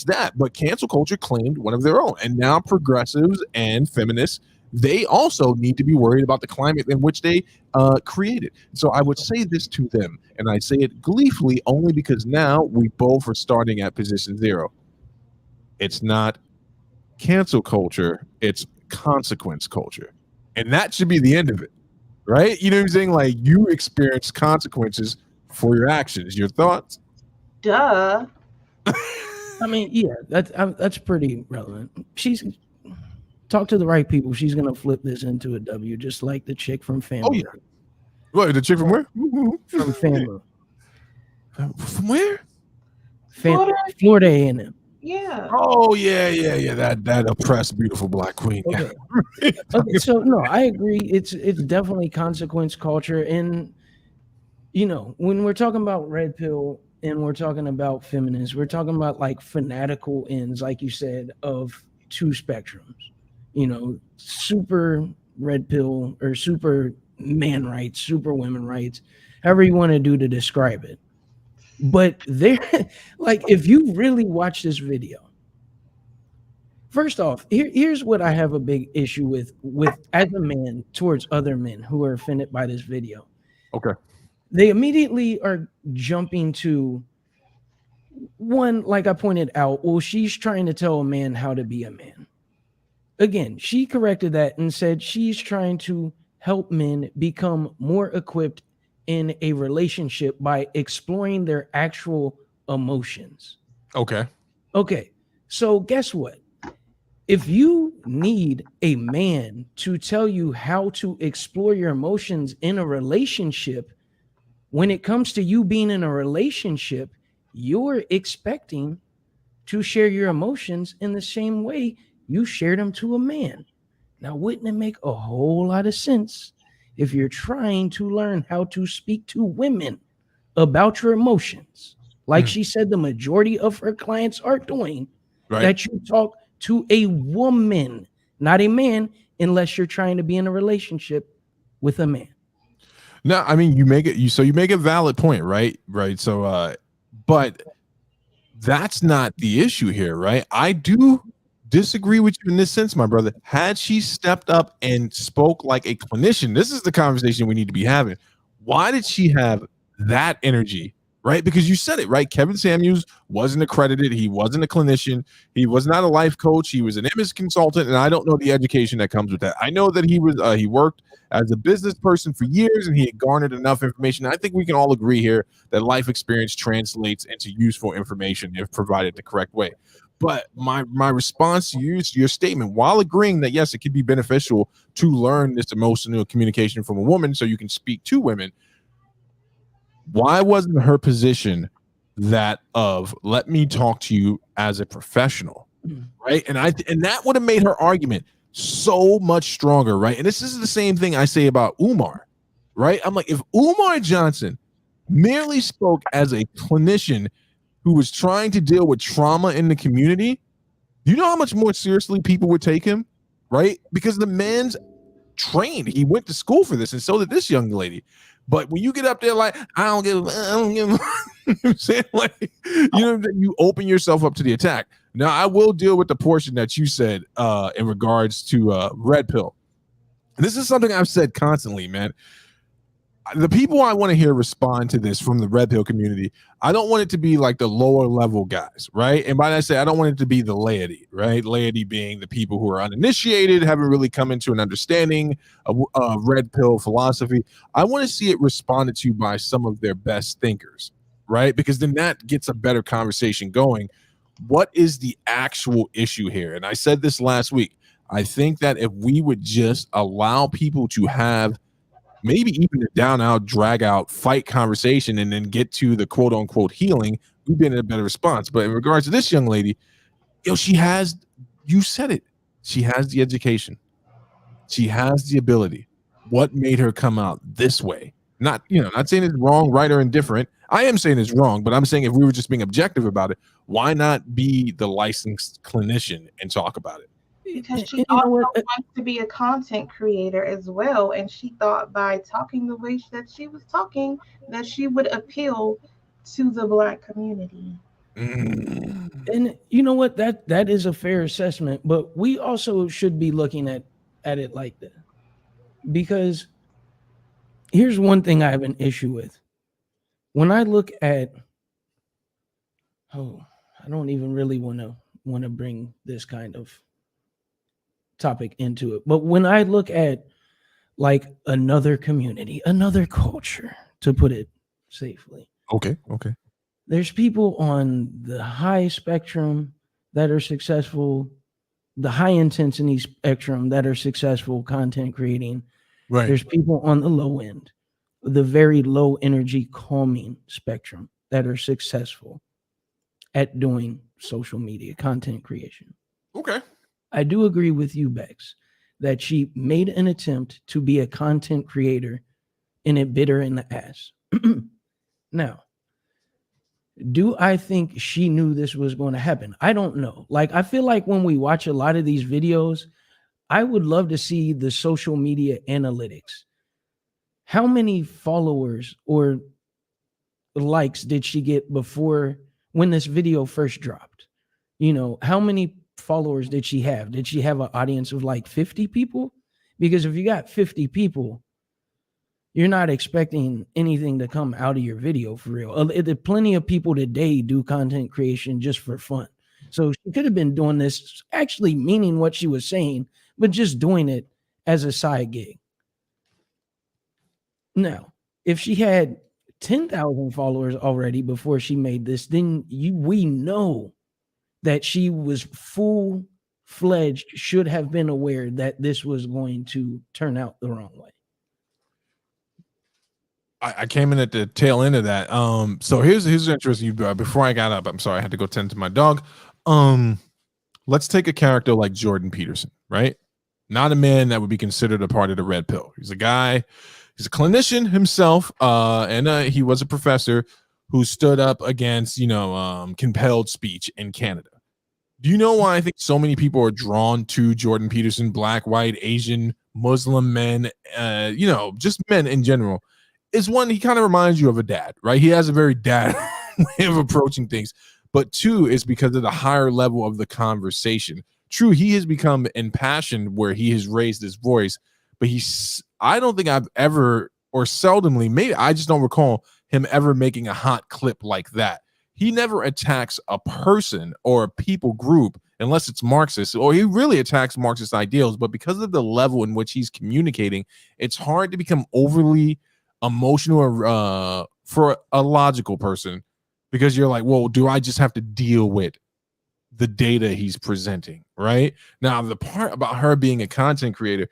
that. But cancel culture claimed one of their own, and now progressives and feminists, they also need to be worried about the climate in which they created. So I would say this to them, and I say it gleefully only because now we both are starting at position zero. It's not cancel culture, it's consequence culture. And that should be the end of it, right? You know what I'm saying? Like, you experience consequences for your actions. Your thoughts? Duh. I mean, yeah, that's pretty relevant. She's talk to the right people. She's gonna flip this into a W, just like the chick from Family. Oh yeah. What, the chick from where? From Family. From where? Florida A&M. Yeah. Oh yeah. That oppressed, beautiful black queen. Okay. Okay. So no, I agree. It's definitely consequence culture, and you know, when we're talking about red pill and we're talking about feminists, we're talking about like fanatical ends, like you said, of two spectrums. You know, super red pill or super man rights, super women rights, however you want to do to describe it. But there, like, if you really watch this video, first off, here's what I have a big issue with as a man towards other men who are offended by this video. Okay. They immediately are jumping to one, like I pointed out, well, she's trying to tell a man how to be a man. Again, she corrected that and said she's trying to help men become more equipped in a relationship by exploring their actual emotions. Okay. So guess what? If you need a man to tell you how to explore your emotions in a relationship, when it comes to you being in a relationship, you're expecting to share your emotions in the same way you share them to a man. Now, wouldn't it make a whole lot of sense if you're trying to learn how to speak to women about your emotions, like she said the majority of her clients are doing, that you talk to a woman, not a man, unless you're trying to be in a relationship with a man. No, I mean, you make a valid point, right? So but that's not the issue here, right? I do disagree with you in this sense, my brother. Had she stepped up and spoke like a clinician, this is the conversation we need to be having. Why did she have that energy, right? Because you said it, right? Kevin Samuels wasn't accredited. He wasn't a clinician. He was not a life coach. He was an MS consultant, and I don't know the education that comes with that. I know that he worked as a business person for years, and he had garnered enough information. I think we can all agree here that life experience translates into useful information if provided the correct way. But my response to your statement, while agreeing that yes, it could be beneficial to learn this emotional communication from a woman so you can speak to women, why wasn't her position that of let me talk to you as a professional, right? And that would have made her argument so much stronger, right? And this is the same thing I say about Umar, right? I'm like, if Umar Johnson merely spoke as a clinician who was trying to deal with trauma in the community, you know how much more seriously people would take him, right? Because the man's trained. He went to school for this, and so did this young lady. But when you get up there like, I don't give I'm saying, like, you open yourself up to the attack. Now, I will deal with the portion that you said in regards to red pill. And this is something I've said constantly, man. The people I want to hear respond to this from the red pill community, I don't want it to be like the lower level guys, right? And by that I say, I don't want it to be the laity, right? Laity being the people who are uninitiated, haven't really come into an understanding of red pill philosophy. I want to see it responded to by some of their best thinkers, right? Because then that gets a better conversation going. What is the actual issue here? And I said this last week. I think that if we would just allow people to have maybe even a down out, drag out, fight conversation and then get to the quote unquote healing, we've been in a better response. But in regards to this young lady, she has, you said it, she has the education. She has the ability. What made her come out this way? Not saying it's wrong, right, or indifferent. I am saying it's wrong, but I'm saying if we were just being objective about it, why not be the licensed clinician and talk about it? Because she You know also what? wants to be a content creator as well. And she thought by talking the way that she was talking, that she would appeal to the Black community. And you know what? That is a fair assessment, but we also should be looking at it like that. Because here's one thing I have an issue with. When I look at I don't even really want to bring this kind of topic into it. But when I look at like another community, another culture, to put it safely. Okay. There's people on the high spectrum that are successful, the high intensity spectrum that are successful content creating. Right. There's people on the low end, the very low energy calming spectrum that are successful at doing social media content creation. Okay. I do agree with you, Bex, that she made an attempt to be a content creator and it bit her in the ass. Now, do I think she knew this was going to happen? I don't know. Like, I feel like when we watch a lot of these videos, I would love to see the social media analytics. How many followers or likes did she get before when this video first dropped? How many followers did she have? Did she have an audience of like 50 people? Because if you got 50 people, you're not expecting anything to come out of your video for real. Plenty of people today do content creation just for fun. So she could have been doing this, actually meaning what she was saying, but just doing it as a side gig. Now, if she had 10,000 followers already before she made this, then we know that she was full-fledged, should have been aware that this was going to turn out the wrong way. I came in at the tail end of that. So here's interesting. Before I got up, I'm sorry, I had to go tend to my dog. Let's take a character like Jordan Peterson, right? Not a man that would be considered a part of the red pill. He's a guy, he's a clinician himself, and he was a professor who stood up against, compelled speech in Canada. Do you know why I think so many people are drawn to Jordan Peterson, Black, white, Asian, Muslim men, just men in general? Is one, he kind of reminds you of a dad, right? He has a very dad way of approaching things. But two is because of the higher level of the conversation. True, he has become impassioned where he has raised his voice, but I don't think I've ever, or seldomly, maybe I just don't recall him ever making a hot clip like that. He never attacks a person or a people group unless it's Marxist, or he really attacks Marxist ideals. But because of the level in which he's communicating, it's hard to become overly emotional or for a logical person, because you're like, well, do I just have to deal with the data he's presenting? Right now, the part about her being a content creator,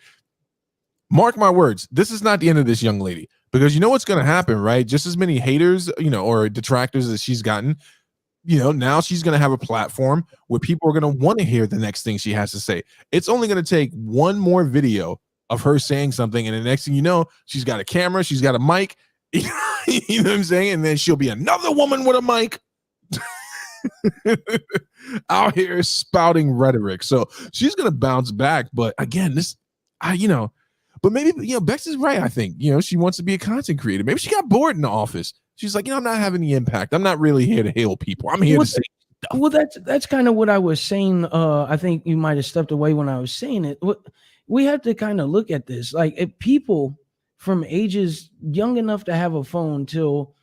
mark my words, this is not the end of this young lady, because you know what's going to happen, right? Just as many haters, or detractors as she's gotten, now she's going to have a platform where people are going to want to hear the next thing she has to say. It's only going to take one more video of her saying something, and the next thing you know, she's got a camera, she's got a mic, you know what I'm saying? And then she'll be another woman with a mic out here spouting rhetoric. So she's gonna bounce back. But again, but maybe Bex is right. I think she wants to be a content creator. Maybe she got bored in the office. She's like, I'm not having the impact. I'm not really here to hail people. I'm here to say stuff. Well, that's kind of what I was saying. I think you might have stepped away when I was saying it. We have to kind of look at this. Like, if people from ages young enough to have a phone till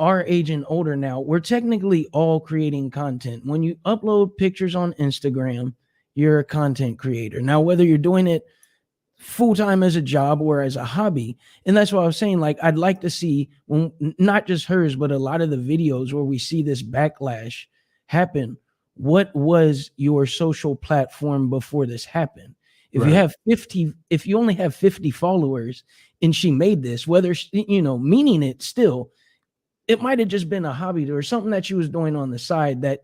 our age and older now, we're technically all creating content. When you upload pictures on Instagram, you're a content creator. Now, whether you're doing it full-time as a job or as a hobby, and that's what I was saying, like, I'd like to see, when not just hers, but a lot of the videos where we see this backlash happen. What was your social platform before this happened? If Right. you have 50, if you only have 50 followers and she made this, whether meaning it still, it might have just been a hobby or something that she was doing on the side that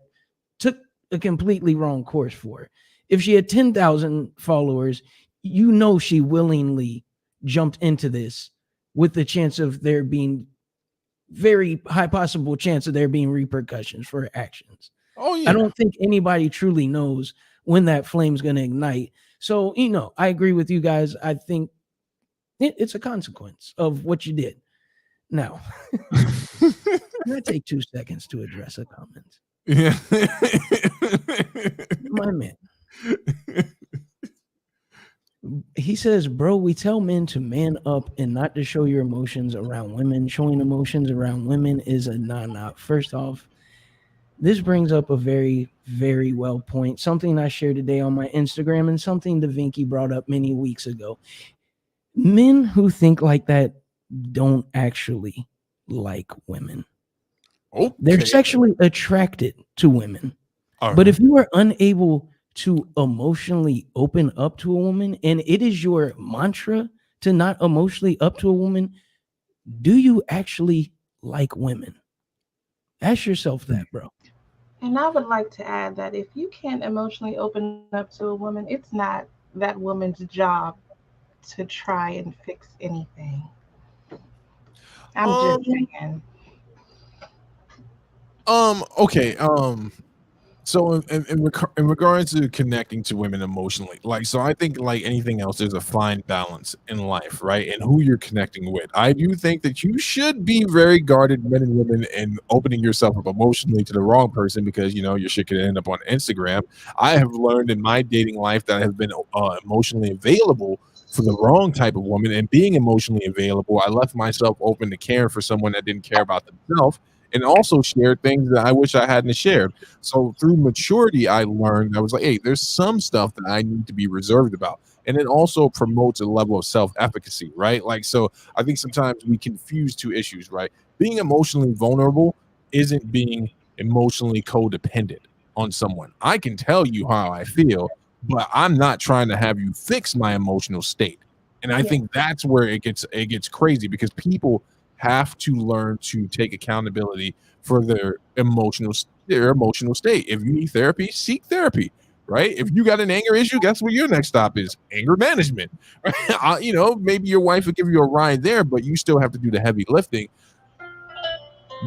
took a completely wrong course for her. If she had 10,000 followers, she willingly jumped into this with the chance of there being very high possible chance of there being repercussions for actions. Oh yeah. I don't think anybody truly knows when that flame's going to ignite. So, I agree with you guys. I think it's a consequence of what you did. Now, can I take 2 seconds to address a comment? Yeah. My man. He says, bro, we tell men to man up and not to show your emotions around women. Showing emotions around women is a nah. First off, this brings up a very, very well point. Something I shared today on my Instagram and something DaVinci brought up many weeks ago. Men who think like that don't actually like women. Okay. They're sexually attracted to women. All But right. if you are unable to emotionally open up to a woman, and it is your mantra to not emotionally up to a woman, do you actually like women? Ask yourself that, bro. And I would like to add that if you can't emotionally open up to a woman, it's not that woman's job to try and fix anything. I'm just saying. Okay. So in regards to connecting to women emotionally, so I think like anything else, there's a fine balance in life, right? And who you're connecting with. I do think that you should be very guarded, men and women, and opening yourself up emotionally to the wrong person because your shit could end up on Instagram. I have learned in my dating life that I have been emotionally available for the wrong type of woman, and being emotionally available, I left myself open to care for someone that didn't care about themselves. And also shared things that I wish I hadn't shared. So through maturity, I learned I was like, hey, there's some stuff that I need to be reserved about. And it also promotes a level of self-efficacy, right? So I think sometimes we confuse two issues, right? Being emotionally vulnerable isn't being emotionally codependent on someone. I can tell you how I feel, but I'm not trying to have you fix my emotional state. And I think that's where it gets crazy because people have to learn to take accountability for their emotional state. If you need therapy, seek therapy, right? If you got an anger issue, guess what your next stop is? Anger management. Right? Maybe your wife will give you a ride there, but you still have to do the heavy lifting.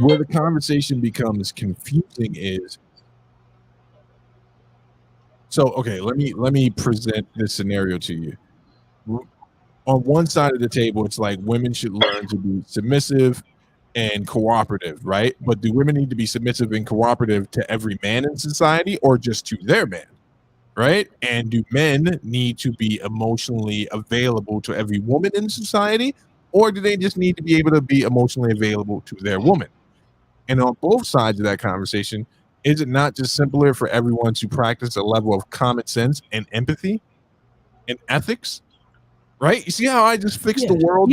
Where the conversation becomes confusing is okay, let me present this scenario to you. On one side of the table, it's like women should learn to be submissive and cooperative, right? But do women need to be submissive and cooperative to every man in society or just to their man, right? And do men need to be emotionally available to every woman in society, or do they just need to be able to be emotionally available to their woman? And on both sides of that conversation, is it not just simpler for everyone to practice a level of common sense and empathy and ethics? Right? You see how I just fixed the world?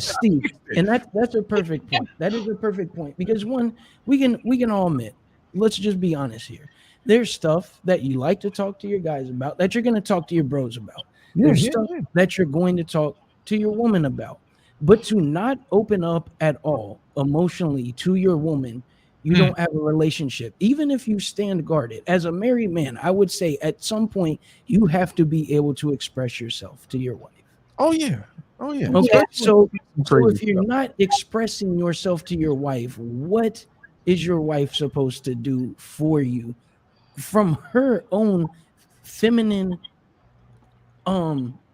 Steve. And that's a perfect point. That is a perfect point because one, we can all admit, let's just be honest here. There's stuff that you like to talk to your guys about that you're going to talk to your bros about. There's stuff that you're going to talk to your woman about. But to not open up at all emotionally to your woman, you don't have a relationship. Even if you stand guarded as a married man, I would say at some point you have to be able to express yourself to your wife. Oh yeah. Okay. So if you're not expressing yourself to your wife, what is your wife supposed to do for you from her own feminine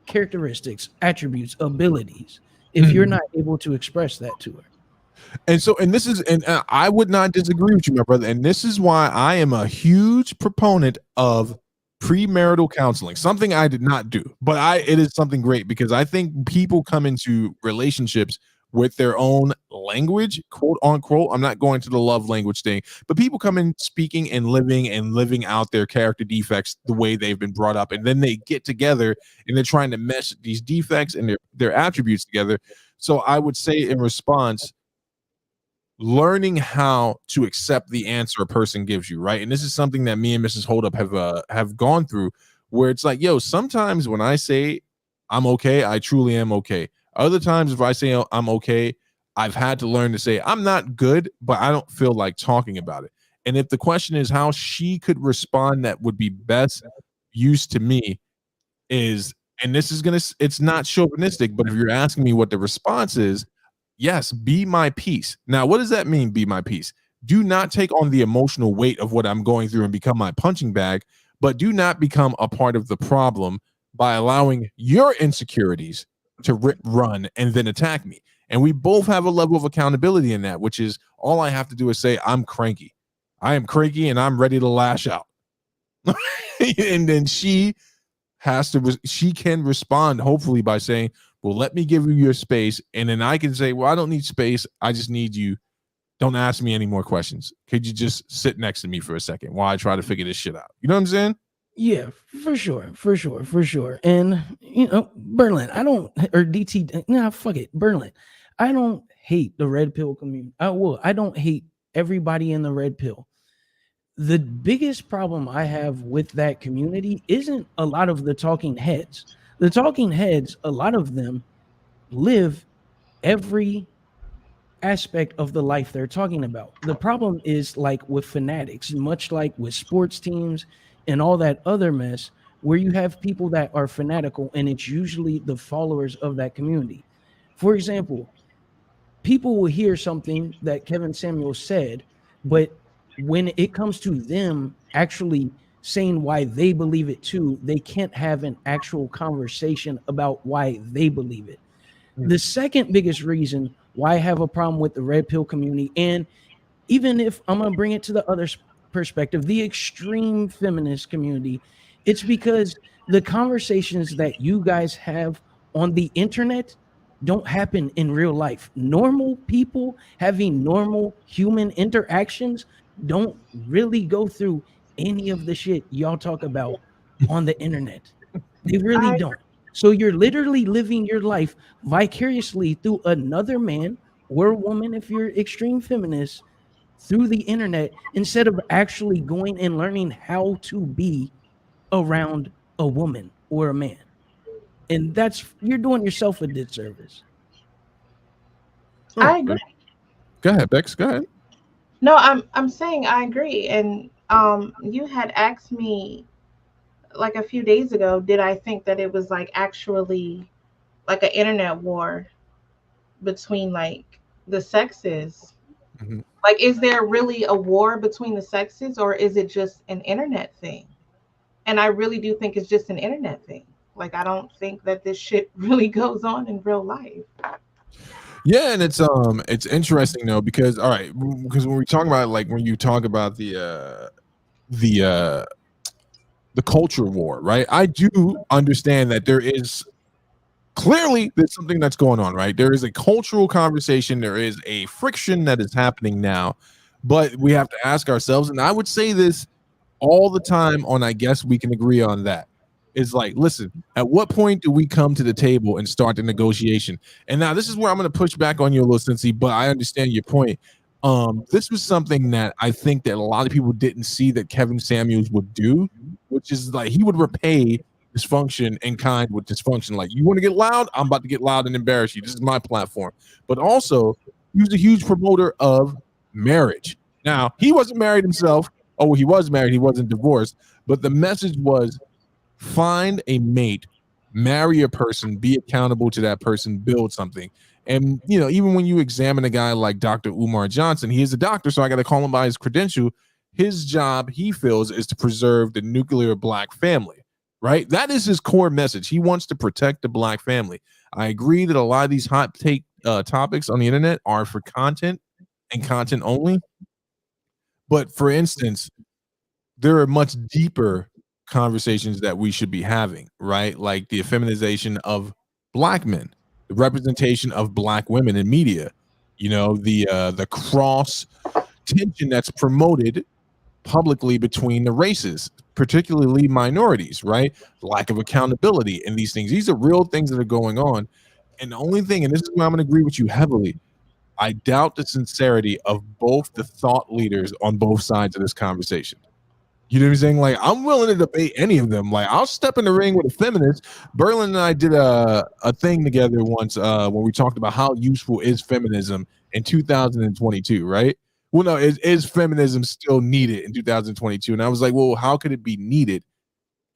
characteristics, attributes, abilities, if you're not able to express that to her? And I would not disagree with you, my brother. And this is why I am a huge proponent of premarital counseling, something I did not do, but it is something great because I think people come into relationships with their own language, quote unquote. I'm not going to the love language thing, but people come in speaking and living out their character defects the way they've been brought up. And then they get together and they're trying to mesh these defects and their attributes together. So I would say in response, learning how to accept the answer a person gives you, right? And this is something that me and Mrs. Holdup have gone through, where it's like, yo, sometimes when I say I'm okay, I truly am okay. Other times, if I say I'm okay, I've had to learn to say I'm not good, but I don't feel like talking about it. And if the question is how she could respond that would be best used to me is and this is it's not chauvinistic, but if you're asking me what the response is, yes, be my peace. Now, what does that mean, be my peace? Do not take on the emotional weight of what I'm going through and become my punching bag, but do not become a part of the problem by allowing your insecurities to run and then attack me. And we both have a level of accountability in that, which is all I have to do is say, I'm cranky. I am cranky and I'm ready to lash out. And then she can respond hopefully by saying, well, let me give you your space. And then I can say, well, I don't need space. I just need you. Don't ask me any more questions. Could you just sit next to me for a second while I try to figure this shit out? You know what I'm saying? Yeah, for sure. And Berlin, I don't, or DT, nah, fuck it, Berlin. I don't hate the red pill community. I don't hate everybody in the red pill. The biggest problem I have with that community isn't a lot of the talking heads. The talking heads, a lot of them live every aspect of the life they're talking about. The problem is like with fanatics, much like with sports teams and all that other mess, where you have people that are fanatical and it's usually the followers of that community. For example, people will hear something that Kevin Samuel said, but when it comes to them actually saying why they believe it too, they can't have an actual conversation about why they believe it. The second biggest reason why I have a problem with the red pill community, and even if I'm going to bring it to the other perspective, the extreme feminist community, it's because the conversations that you guys have on the internet don't happen in real life. Normal people having normal human interactions don't really go through any of the shit y'all talk about on the internet. They really don't. So you're literally living your life vicariously through another man or woman, if you're extreme feminist, through the internet, instead of actually going and learning how to be around a woman or a man. And you're doing yourself a disservice. I agree. Go ahead, Bex. Go ahead. No, I'm saying I agree. And you had asked me like a few days ago, did I think that it was like actually like an internet war between like the sexes? Mm-hmm. Like, is there really a war between the sexes, or is it just an internet thing? And I really do think it's just an internet thing. Like, I don't think that this shit really goes on in real life. Yeah, and it's interesting though, because because when we talk about, like, when you talk about the culture war, right? I do understand that there's something that's going on, right? There is a cultural conversation, there is a friction that is happening now, but we have to ask ourselves, and I would say this all the time on I Guess We Can Agree on That. It's like, listen, at what point do we come to the table and start the negotiation? And now this is where I'm going to push back on you a little, Cincy, but I understand your point. This was something that I think that a lot of people didn't see that Kevin Samuels would do, which is like he would repay dysfunction in kind with dysfunction. Like, you want to get loud? I'm about to get loud and embarrass you. This is my platform. But also, he was a huge promoter of marriage. Now, he wasn't married himself. Oh, he was married. He wasn't divorced. But the message was, find a mate, marry a person, be accountable to that person, build something. And, even when you examine a guy like Dr. Umar Johnson, he is a doctor, so I got to call him by his credential. His job, he feels, is to preserve the nuclear black family, right? That is his core message. He wants to protect the black family. I agree that a lot of these hot take topics on the internet are for content and content only. But for instance, there are much deeper conversations that we should be having, right? Like the effeminization of black men, the representation of black women in media, the cross tension that's promoted publicly between the races, particularly minorities, right? Lack of accountability in these things. These are real things that are going on. And the only thing, and this is where I'm going to agree with you heavily, I doubt the sincerity of both the thought leaders on both sides of this conversation. You know what I'm saying? Like, I'm willing to debate any of them. Like, I'll step in the ring with a feminist. Berlin and I did a thing together once when we talked about how useful is feminism in 2022, right? Well, no, is feminism still needed in 2022? And I was like, well, how could it be needed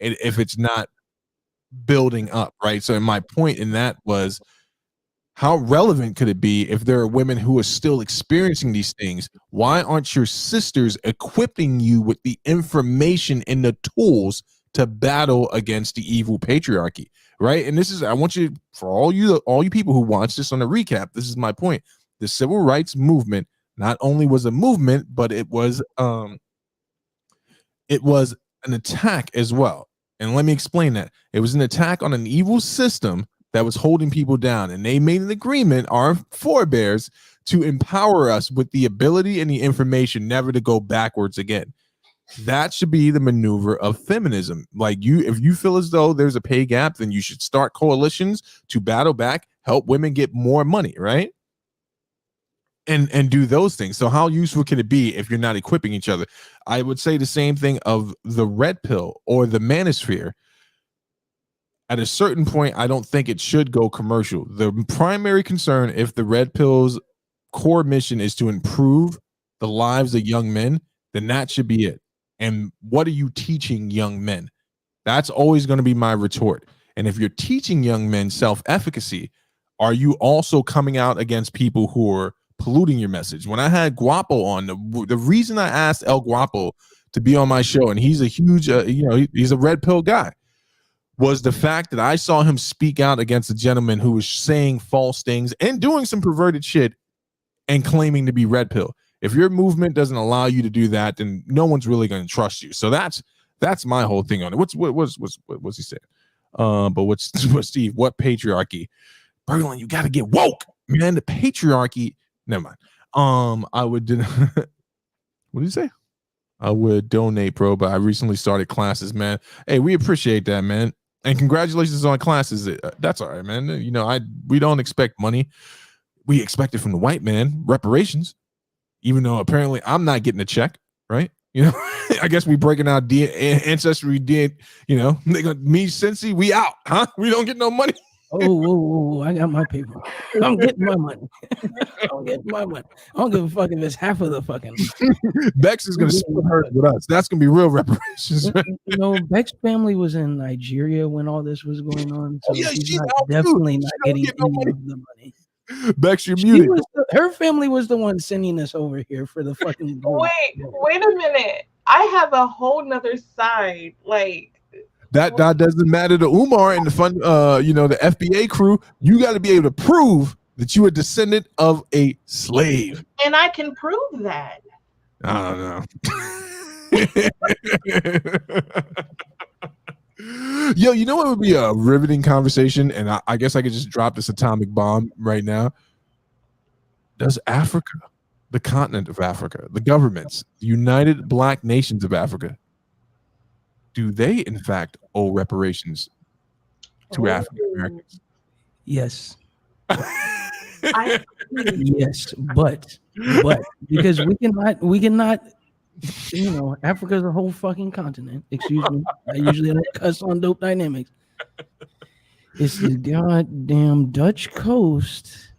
if it's not building up, right? So my point in that was, how relevant could it be if there are women who are still experiencing these things? Why aren't your sisters equipping you with the information and the tools to battle against the evil patriarchy, right? And this is, I want you, for all you people who watch this on the recap, this is my point. The civil rights movement not only was a movement, but it was an attack as well. And let me explain that. It was an attack on an evil system that was holding people down, and they made an agreement, our forebears, to empower us with the ability and the information never to go backwards again. That should be the maneuver of feminism. Like, if you feel as though there's a pay gap, then you should start coalitions to battle back, help women get more money, right? And do those things. So how useful can it be if you're not equipping each other? I would say the same thing of the red pill or the manosphere. At a certain point, I don't think it should go commercial. The primary concern, if the red pill's core mission is to improve the lives of young men, then that should be it. And what are you teaching young men? That's always going to be my retort. And if you're teaching young men self-efficacy, are you also coming out against people who are polluting your message? When I had Guapo on, the reason I asked El Guapo to be on my show, and he's a huge, he's a red pill guy, was the fact that I saw him speak out against a gentleman who was saying false things and doing some perverted shit and claiming to be red pill. If your movement doesn't allow you to do that, then no one's really going to trust you. So that's my whole thing on it. What's he saying? But what's Steve? What patriarchy? Berglund, you got to get woke, man. The patriarchy. Never mind. I would. What did you say? I would donate, bro. But I recently started classes, man. Hey, we appreciate that, man. And congratulations on classes. That's all right, man. We don't expect money. We expect it from the white man, reparations. Even though apparently I'm not getting a check, right? I guess we breaking out ancestry. Me, Cincy, we out, huh? We don't get no money. Oh, I got my paper. I'm getting my money. I'm getting my money. I don't give a fuck if it's half of the fucking. Bex is gonna split hers with us. That's gonna be real reparations. Beck's family was in Nigeria when all this was going on, so she's definitely not getting any of the money. Bex, you're muted. Her family was the one sending us over here for the fucking gold. Wait a minute. I have a whole nother side. Like that doesn't matter to Umar and the the FBA crew. You got to be able to prove that you are a descendant of a slave. And I can prove that. I don't know. Yo, you know what would be a riveting conversation? And I guess I could just drop this atomic bomb right now. Does Africa, the continent of Africa, the governments, the United Black Nations of Africa, do they in fact owe reparations to African Americans? Yes. Yes, but because we cannot. Africa's a whole fucking continent. Excuse me. I usually don't cuss on Dope Dynamics. It's the goddamn Dutch coast.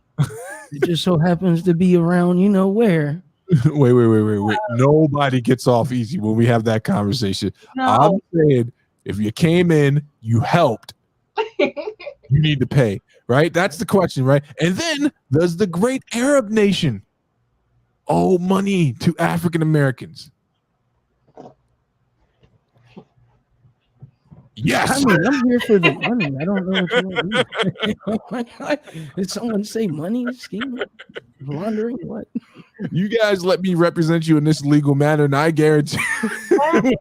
It just so happens to be around, where. Wait. Nobody gets off easy when we have that conversation. No. I'm saying if you came in, you helped, you need to pay, right? That's the question, right? And then does the great Arab nation owe money to African Americans? Yes. I mean, I'm here for the money. I don't know what you want. Did someone say money? Scheming? Laundering? What? You guys let me represent you in this legal matter, and I guarantee I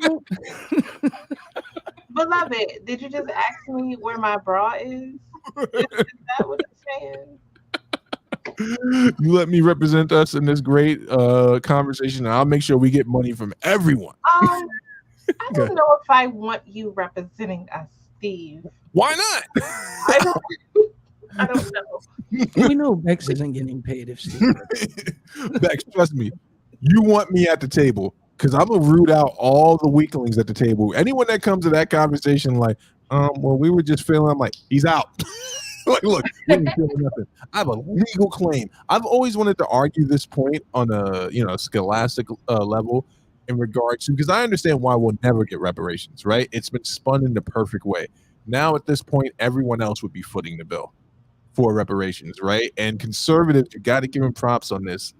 don't. Beloved, did you just ask me where my bra is? Is that what you're saying? You let me represent us in this great conversation, and I'll make sure we get money from everyone. I don't know if I want you representing us, Steve. Why not? I don't know. We know Bex isn't getting paid if Steve. Bex, trust me. You want me at the table because I'm gonna root out all the weaklings at the table. Anyone that comes to that conversation like, well, we were just feeling. I'm like, he's out. Like, look, we didn't feel nothing. I have a legal claim. I've always wanted to argue this point on a scholastic level. in regards to, because I understand why we'll never get reparations, right? It's been spun in the perfect way. Now at this point, everyone else would be footing the bill for reparations, right? And conservatives, you got to give them props on this.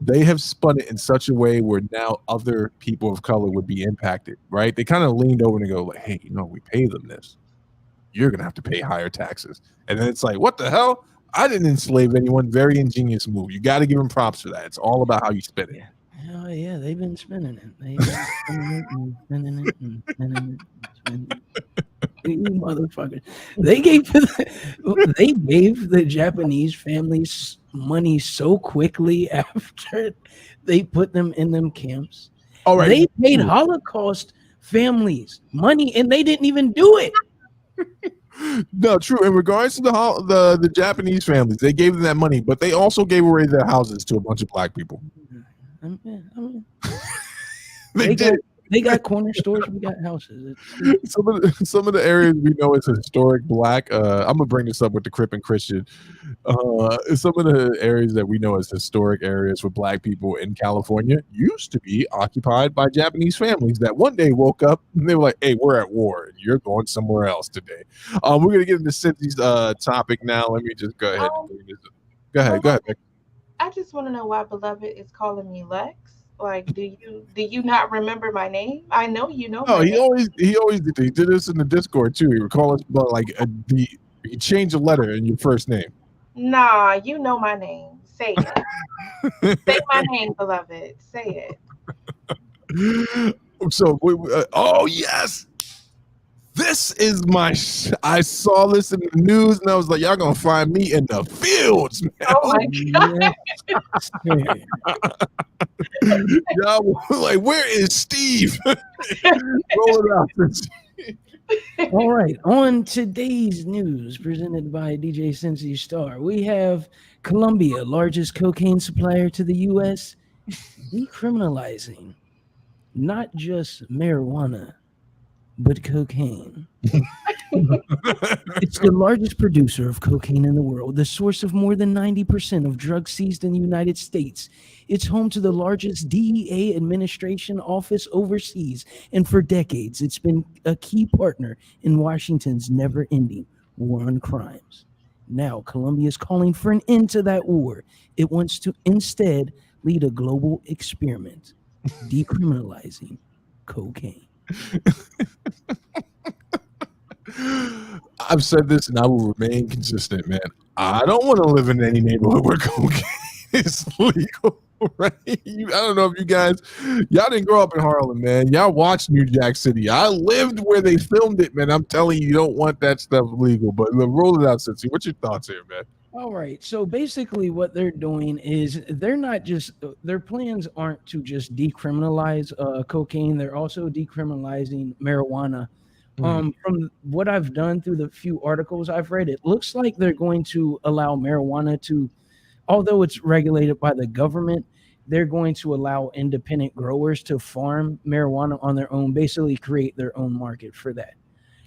They have spun it in such a way where now other people of color would be impacted, right? They kind of leaned over and go like, hey, we pay them this. You're going to have to pay higher taxes. And then it's like, what the hell? I didn't enslave anyone. Very ingenious move. You got to give them props for that. It's all about how you spin it. Hell yeah, they've been spinning it. They've been spinning it and spinning it and spinning it and spinning it. You motherfuckers. They gave the Japanese families money so quickly after they put them in them camps. All right. They paid Holocaust families money and they didn't even do it. No, true. In regards to the Japanese families, they gave them that money, but they also gave away their houses to a bunch of black people. They got corner stores. We got houses. Some of the areas we know is historic black. I'm gonna bring this up with the Crip and Christian. Some of the areas that we know as historic areas for black people in California used to be occupied by Japanese families that one day woke up and they were like, "Hey, we're at war, and you're going somewhere else today." We're gonna get into Cynthia's topic now. Let me just go ahead. Go ahead. Becky. I just want to know why Beloved is calling me Lex. Like, do you not remember my name? I know you know. No, he always did. He did this in the Discord too. He would call us like he changed a letter in your first name. Nah, you know my name. Say it. Say my name, Beloved. Say it. So, oh yes, this is my. I saw this in the news and I was like, y'all gonna find me in the fields, man. Oh my god. Y'all like, where is Steve? Roll it out. All right. On today's news, presented by DJ Cincy Star, we have Colombia, largest cocaine supplier to the U.S., decriminalizing not just marijuana, but cocaine. It's the largest producer of cocaine in the world, the source of more than 90% of drugs seized in the United States. It's home to the largest DEA administration office overseas, and for decades, it's been a key partner in Washington's never-ending war on crimes. Now, Colombia is calling for an end to that war. It wants to instead lead a global experiment, decriminalizing cocaine. I've said this and I will remain consistent, man. I don't want to live in any neighborhood where cocaine is legal, right? I don't know if y'all didn't grow up in Harlem, man. Y'all watched New Jack City. I lived where they filmed it, man. I'm telling you, you don't want that stuff legal. But roll it out, Cincy. What's your thoughts here, man? All right. So basically what they're doing is their plans aren't to just decriminalize cocaine. They're also decriminalizing marijuana. From what I've done through the few articles I've read, it looks like they're going to allow marijuana to, although it's regulated by the government, they're going to allow independent growers to farm marijuana on their own, basically create their own market for that.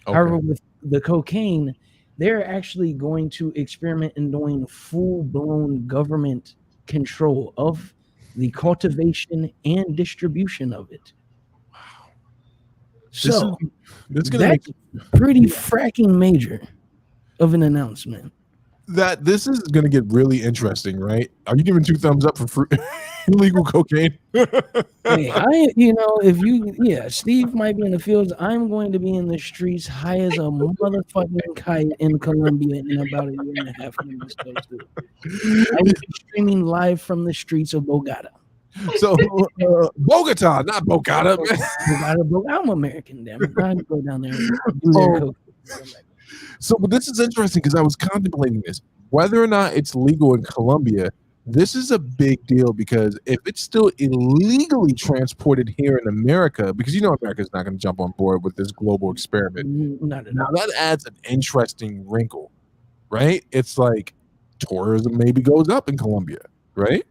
Okay. However, with the cocaine, they're actually going to experiment in doing full-blown government control of the cultivation and distribution of it. Wow. So that's pretty fracking major of an announcement. That this is going to get really interesting, right? Are you giving 2 thumbs up for illegal cocaine? Hey, Steve might be in the fields. I'm going to be in the streets high as a motherfucking kite in Colombia in about a year and a half. I will be streaming live from the streets of Bogota. So Bogota, not Bogota. I'm American, damn it. I go down there and do their coke. So, but this is interesting because I was contemplating this. Whether or not it's legal in Colombia, this is a big deal because if it's still illegally transported here in America, because America's not going to jump on board with this global experiment. Now that adds an interesting wrinkle, right? It's like tourism maybe goes up in Colombia, right?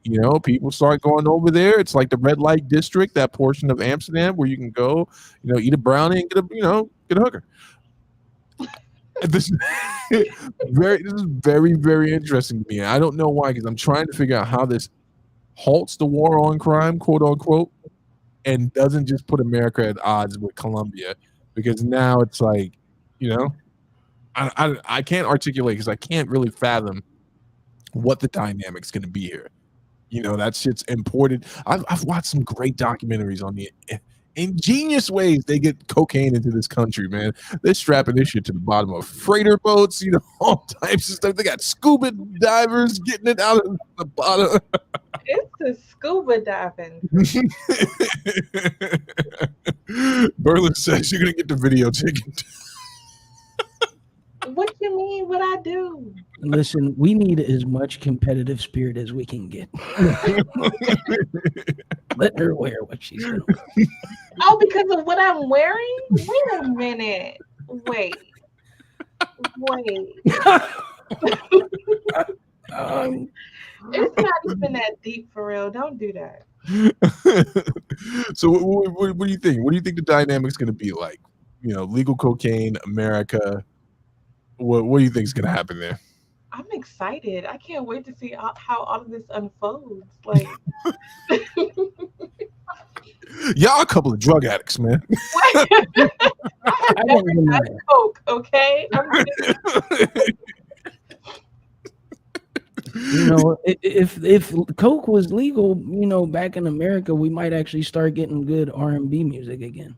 People start going over there. It's like the red light district, that portion of Amsterdam where you can go, eat a brownie and get a hooker. This is very, very interesting to me. I don't know why, because I'm trying to figure out how this halts the war on crime, quote unquote, and doesn't just put America at odds with Colombia, because now it's like, you know, I can't articulate because I can't really fathom what the dynamic's going to be here. You know, that shit's imported. I've watched some great documentaries on the ingenious ways they get cocaine into this country, man. They're strapping this shit to the bottom of freighter boats, you know, all types of stuff. They got scuba divers getting it out of the bottom. It's the scuba diving. Berlin says you're gonna get the video taken. What you mean? What I do? Listen, we need as much competitive spirit as we can get. Let her wear what she's doing. Oh, because of what I'm wearing? Wait a minute. Wait. It's not even that deep for real. Don't do that. So what do you think? What do you think the dynamic's going to be like? You know, legal cocaine, America. What do you think is going to happen there? I'm excited. I can't wait to see how all of this unfolds. Like, y'all a couple of drug addicts, man. I have never had coke. Okay. You know, if coke was legal, you know, back in America, we might actually start getting good R&B music again.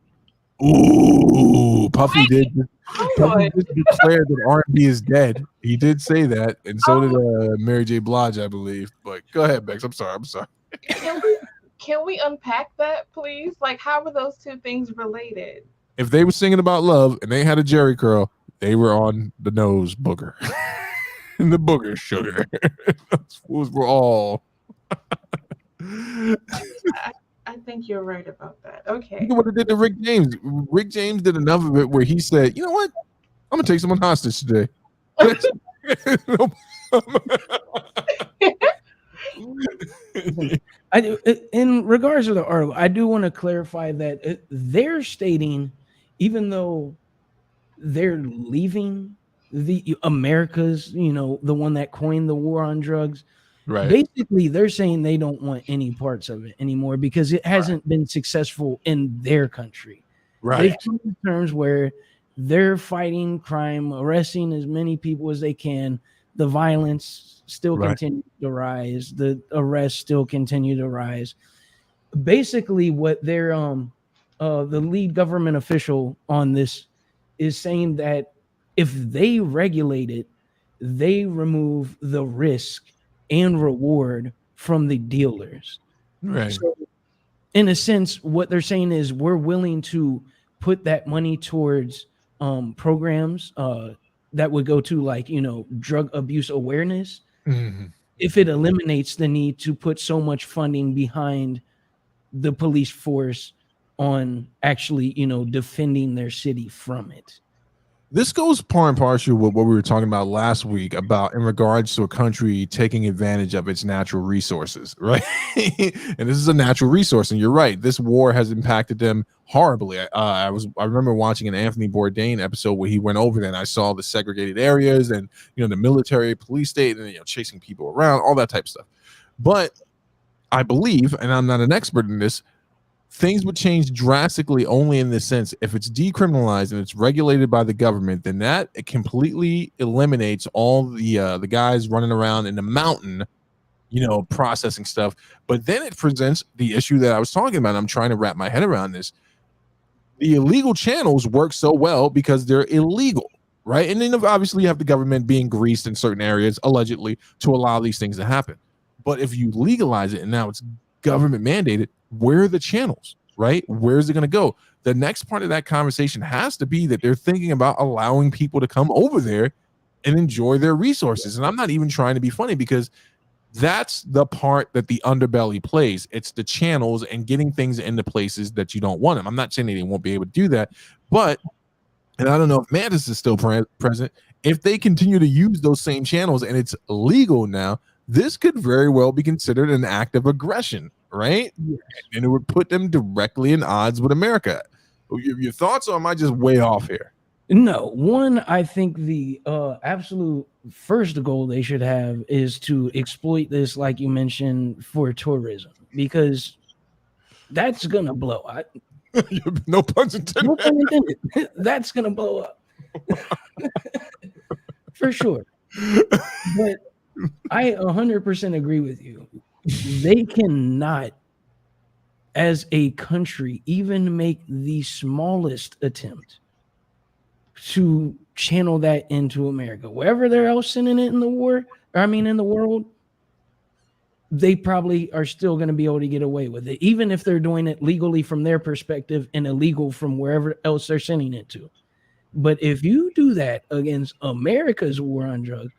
Ooh, Puffy did just declare that R&B is dead. He did say that, and so did Mary J. Blige, I believe. But go ahead, Bex. I'm sorry. Can we unpack that, please? Like, how are those two things related? If they were singing about love and they had a Jerry curl, they were on the nose booger. And the booger sugar. Those were all. I think you're right about that. Okay. You know what it did to Rick James? Rick James did enough of it where he said, you know what? I'm going to take someone hostage today. In regards to the article, I do want to clarify that they're stating, even though they're leaving the America's, you know, the one that coined the war on drugs, right? Basically, they're saying they don't want any parts of it anymore because it hasn't been successful in their country. Right. They've come to terms where they're fighting crime, arresting as many people as they can. The violence still continues to rise. The arrests still continue to rise. Basically, what they're the lead government official on this is saying that if they regulate it, they remove the risk and reward from the dealers. Right. So, in a sense, what they're saying is we're willing to put that money towards programs that would go to, like, you know, drug abuse awareness. Mm-hmm. If it eliminates the need to put so much funding behind the police force on actually, you know, defending their city from it. This goes part and parcel with what we were talking about last week about in regards to a country taking advantage of its natural resources, right? And this is a natural resource, and you're right. This war has impacted them horribly. I remember watching an Anthony Bourdain episode where he went over there, and I saw the segregated areas and, you know, the military, police state, and, you know, chasing people around, all that type of stuff. But I believe, and I'm not an expert in this, things would change drastically only in this sense. If it's decriminalized and it's regulated by the government, then that it completely eliminates all the guys running around in the mountain, you know, processing stuff. But then it presents the issue that I was talking about. I'm trying to wrap my head around this. The illegal channels work so well because they're illegal, right? And then obviously you have the government being greased in certain areas, allegedly, to allow these things to happen. But if you legalize it and now it's government mandated, where are the channels, right? Where's it going to go? The next part of that conversation has to be that they're thinking about allowing people to come over there and enjoy their resources. And I'm not even trying to be funny because that's the part that the underbelly plays. It's the channels and getting things into places that you don't want them. I'm not saying they won't be able to do that, but, and I don't know if Mantis is still present, if they continue to use those same channels and it's legal now, this could very well be considered an act of aggression, right? Yes. And it would put them directly in odds with America. Your thoughts, or am I just way off here? No, one, I think the absolute first goal they should have is to exploit this, like you mentioned, for tourism. Because That's gonna blow. No puns intended. No pun intended. That's gonna blow up for sure. But I 100% agree with you. They cannot, as a country, even make the smallest attempt to channel that into America. Wherever they're else sending it in the in the world, they probably are still going to be able to get away with it, even if they're doing it legally from their perspective and illegal from wherever else they're sending it to. But if you do that against America's war on drugs,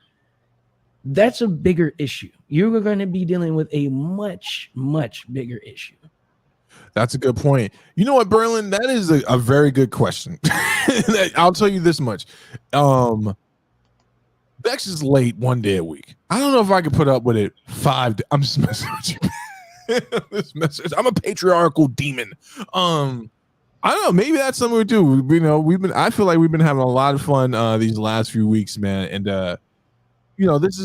that's a bigger issue. You're going to be dealing with a much, much bigger issue. That's a good point. You know what, Berlin? That is a very good question. I'll tell you this much. Bex is late one day a week. I don't know if I could put up with it 5 days. I'm just messing with you. I'm a patriarchal demon. I don't know. Maybe that's something we do. You know, I feel like we've been having a lot of fun these last few weeks, man. And you know, this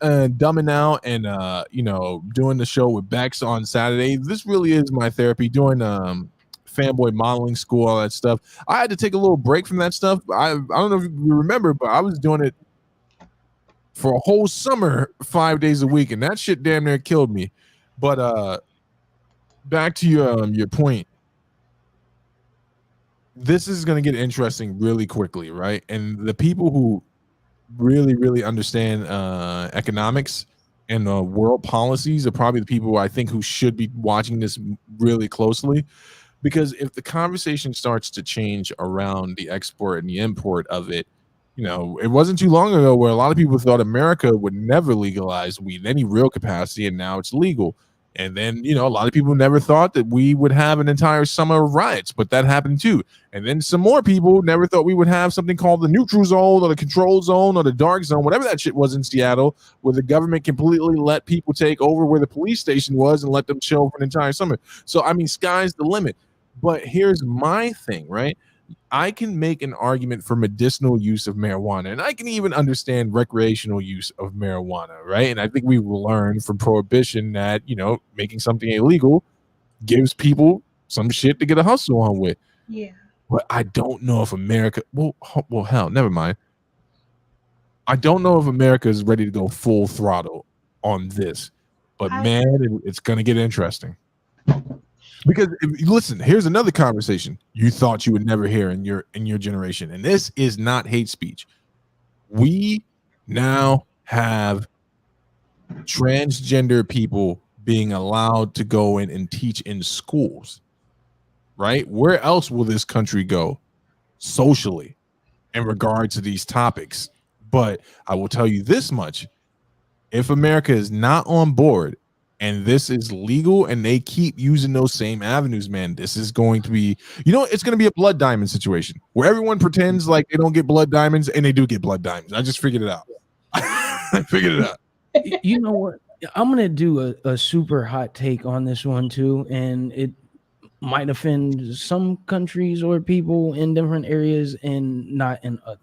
dumbing out and you know, doing the show with Bex on Saturday. This really is my therapy. Doing fanboy modeling school, all that stuff. I had to take a little break from that stuff. I don't know if you remember, but I was doing it for a whole summer, 5 days a week, and that shit damn near killed me. But back to your point. This is going to get interesting really quickly, right? And the people who really understand economics and world policies are probably the people I think who should be watching this really closely, because if the conversation starts to change around the export and the import of it, you know, it wasn't too long ago where a lot of people thought America would never legalize weed in any real capacity, and now it's legal. And then, you know, a lot of people never thought that we would have an entire summer of riots, but that happened too. And then some more people never thought we would have something called the neutral zone or the control zone or the dark zone, whatever that shit was in Seattle, where the government completely let people take over where the police station was and let them chill for an entire summer. So, I mean, sky's the limit. But here's my thing, right? I can make an argument for medicinal use of marijuana, and I can even understand recreational use of marijuana, right? And I think we learned from prohibition that, you know, making something illegal gives people some shit to get a hustle on with. Yeah. But I don't know if America, well, hell, never mind. I don't know if America is ready to go full throttle on this, but man, it's going to get interesting. Because listen, here's another conversation you thought you would never hear in your generation, and this is not hate speech. We now have transgender people being allowed to go in and teach in schools, right? Where else will this country go socially in regard to these topics? But I will tell you this much: if America is not on board and this is legal and they keep using those same avenues, man, this is going to be, you know, it's going to be a blood diamond situation where everyone pretends like they don't get blood diamonds and they do get blood diamonds. I just figured it out. I figured it out. You know what? I'm going to do a super hot take on this one too. And it might offend some countries or people in different areas and not in others.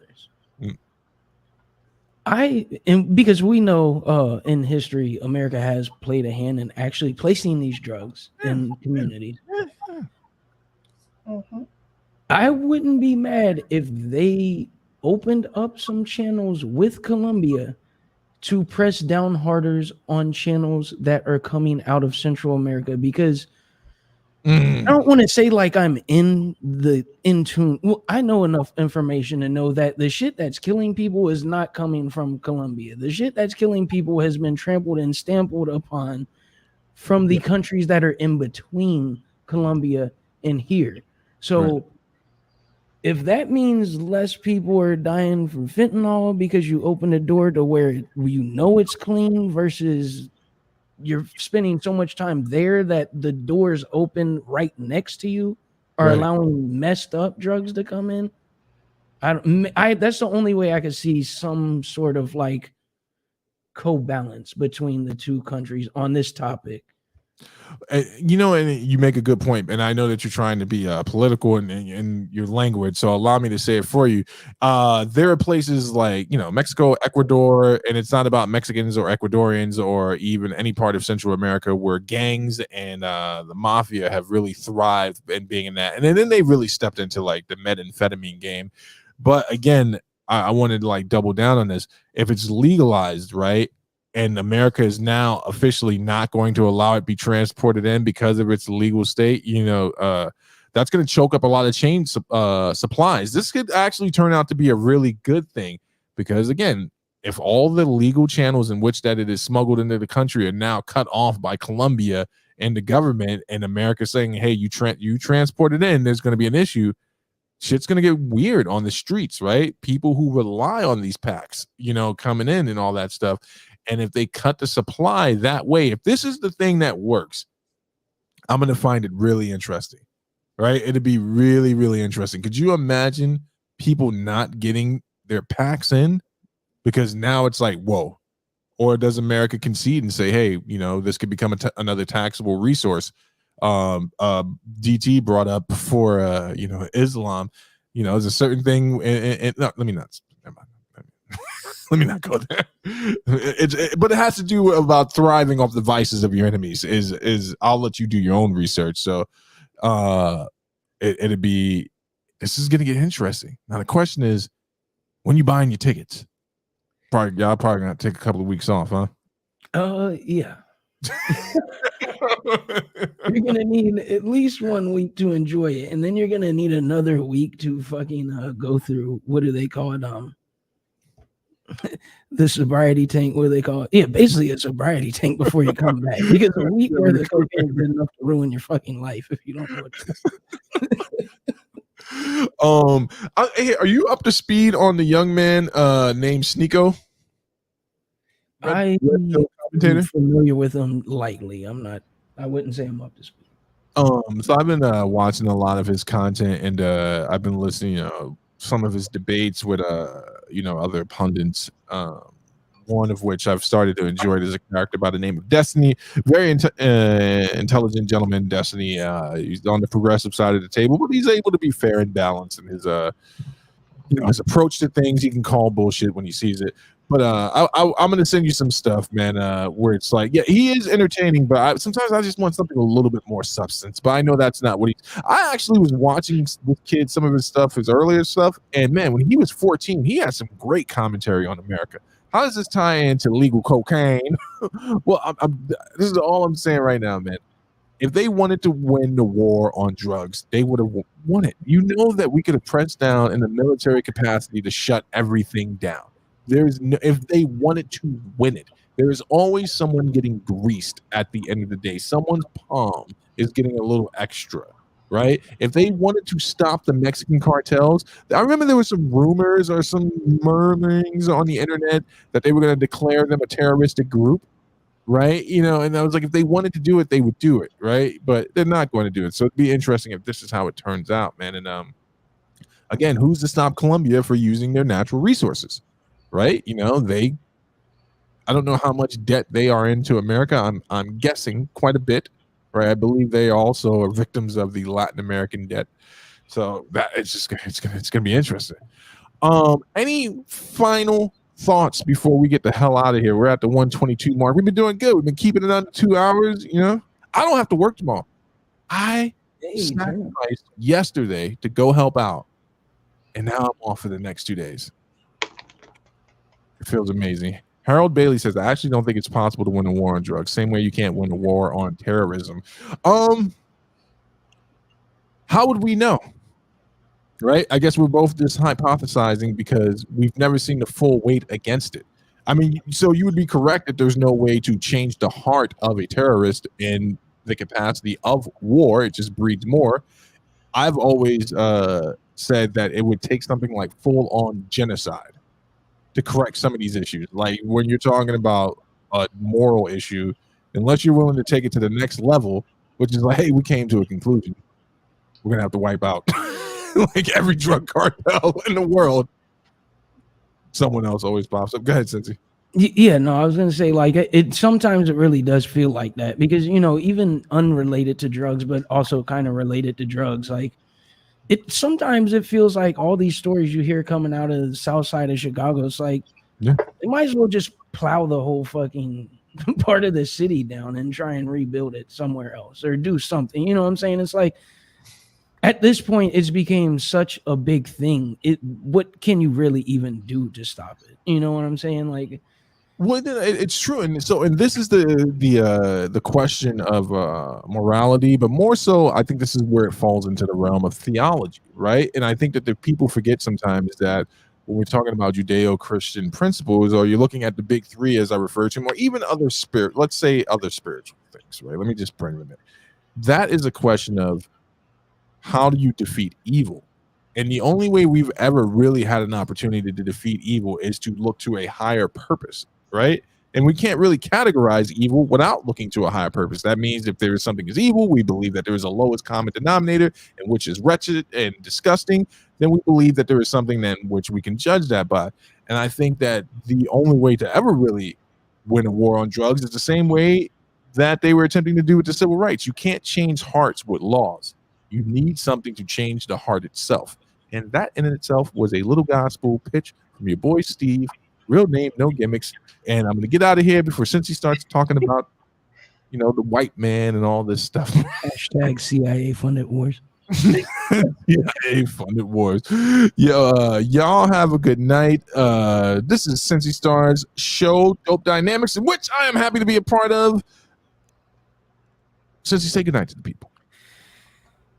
Because we know in history, America has played a hand in actually placing these drugs in communities. Mm-hmm. I wouldn't be mad if they opened up some channels with Colombia to press down harder on channels that are coming out of Central America, because I don't want to say like I'm in tune. Well, I know enough information to know that the shit that's killing people is not coming from Colombia. The shit that's killing people has been trampled and stamped upon from the countries that are in between Colombia and here. So if that means less people are dying from fentanyl because you open the door to where you know it's clean versus you're spending so much time there that the doors open right next to you are allowing messed up drugs to come in. That's the only way I could see some sort of like co-balance between the two countries on this topic. You know, and you make a good point, and I know that you're trying to be political in your language, so allow me to say it for you. There are places like, you know, Mexico, Ecuador, and it's not about Mexicans or Ecuadorians or even any part of Central America where gangs and the mafia have really thrived in being in that, and then they really stepped into like the methamphetamine game. But again, I wanted to like double down on this. If it's legalized, right? And America is now officially not going to allow it be transported in because of its legal state, you know, that's going to choke up a lot of chain supplies. This could actually turn out to be a really good thing because, again, if all the legal channels in which that it is smuggled into the country are now cut off by Colombia and the government, and America saying, hey, you transport it in, there's going to be an issue. Shit's going to get weird on the streets, right? People who rely on these packs, you know, coming in and all that stuff. And if they cut the supply that way, if this is the thing that works, I'm going to find it really interesting, right? It'd be really, really interesting. Could you imagine people not getting their packs in? Because now it's like, whoa. Or does America concede and say, hey, you know, this could become another taxable resource? DT brought up before, you know, Islam, you know, there's a certain thing. No, let me not. Let me not go there. But it has to do about thriving off the vices of your enemies. Is I'll let you do your own research. So, it'd be. This is gonna get interesting. Now the question is, when you buying your tickets? Y'all probably gonna take a couple of weeks off, huh? Yeah. You're gonna need at least 1 week to enjoy it, and then you're gonna need another week to fucking go through, what do they call it? The sobriety tank. What do they call it? Yeah, basically a sobriety tank before you come back, because a week worth of cocaine is enough to ruin your fucking life if you don't know what hey, are you up to speed on the young man named Sneeko? I'm familiar with him lightly. I wouldn't say I'm up to speed. So I've been watching a lot of his content, and I've been listening, you know, some of his debates with you know, other pundits. One of which I've started to enjoy. There's a character by the name of Destiny, very intelligent gentleman. Destiny, he's on the progressive side of the table, but he's able to be fair and balanced in his you know, his approach to things. He can call bullshit when he sees it. But I'm gonna send you some stuff, man, where it's like, yeah, he is entertaining, but sometimes I just want something a little bit more substance. But I know that's not what I actually was watching with kids, some of his stuff, his earlier stuff, and man, when he was 14, he had some great commentary on America. How does this tie into legal cocaine? Well, this is all I'm saying right now, man. If they wanted to win the war on drugs, they would have won it. You know that we could have pressed down in the military capacity to shut everything down. If they wanted to win it, there is always someone getting greased at the end of the day. Someone's palm is getting a little extra, right? If they wanted to stop the Mexican cartels, I remember there were some rumors or some murmurings on the internet that they were going to declare them a terroristic group, right? You know, and I was like, if they wanted to do it, they would do it, right? But they're not going to do it. So it'd be interesting if this is how it turns out, man. And again, who's to stop Colombia for using their natural resources? Right, you know, I don't know how much debt they are into America. I'm guessing quite a bit, right? I believe they also are victims of the Latin American debt. So that it's gonna be interesting. Any final thoughts before we get the hell out of here? We're at the 122 mark. We've been doing good. We've been keeping it under 2 hours. You know, I don't have to work tomorrow. I sacrificed yesterday to go help out, and now I'm off for the next 2 days. It feels amazing. Harold Bailey says, I actually don't think it's possible to win a war on drugs. Same way you can't win a war on terrorism. How would we know? Right? I guess we're both just hypothesizing because we've never seen the full weight against it. I mean, so you would be correct that there's no way to change the heart of a terrorist in the capacity of war. It just breeds more. I've always said that it would take something like full-on genocide to correct some of these issues. Like when you're talking about a moral issue, unless you're willing to take it to the next level, which is like, hey, we came to a conclusion. We're going to have to wipe out like every drug cartel in the world. Someone else always pops up. Go ahead, Cincy. Yeah, no, I was gonna say like it sometimes it really does feel like that because even unrelated to drugs, but also kind of related to drugs, like it sometimes it feels like all these stories you hear coming out of the south side of Chicago, it's like Yeah. they might as well just plow the whole fucking part of the city down and try and rebuild it somewhere else or do something. You know what I'm saying? It's like at this point it's became such a big thing. What can you really even do to stop it? You know what I'm saying? Like Well, it's true, and this is the question of morality, but more so, I think this is where it falls into the realm of theology, right? And I think that the people forget sometimes that when we're talking about Judeo-Christian principles, or you're looking at the big three, as I refer to them, or even let's say other spiritual things, right? Let me just bring them in. That is a question of how do you defeat evil? And the only way we've ever really had an opportunity to defeat evil is to look to a higher purpose, right? And we can't really categorize evil without looking to a higher purpose. That means if there is something is evil, we believe that there is a lowest common denominator, and which is wretched and disgusting. Then we believe that there is something then which we can judge that by. And I think that the only way to ever really win a war on drugs is the same way that they were attempting to do with the civil rights. You can't change hearts with laws. You need something to change the heart itself. And that in itself was a little gospel pitch from your boy Steve. Real name, no gimmicks. And I'm going to get out of here before Cincy starts talking about, the white man and all this stuff. Hashtag CIA funded wars. CIA funded wars. Y'all have a good night. This is Cincy Star's show, Dope Dynamics, in which I am happy to be a part of. Cincy, say good night to the people.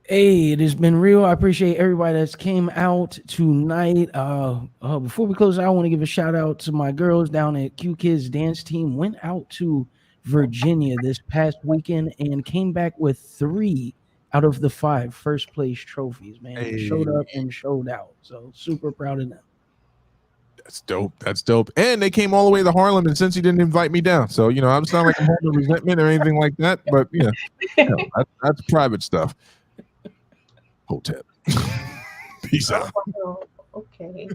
Hey, it has been real. I appreciate everybody that's came out tonight. Before we close out, I want to give a shout out to my girls down at Q Kids dance team. Went out to Virginia this past weekend and came back with 3 out of the 5 first place trophies, man. Hey. Showed up and showed out. So super proud of them. That's dope. And they came all the way to Harlem, and since he didn't invite me down, so I'm not like I'm holding resentment or anything like that. But that's private stuff. Hotel. Peace out. Okay.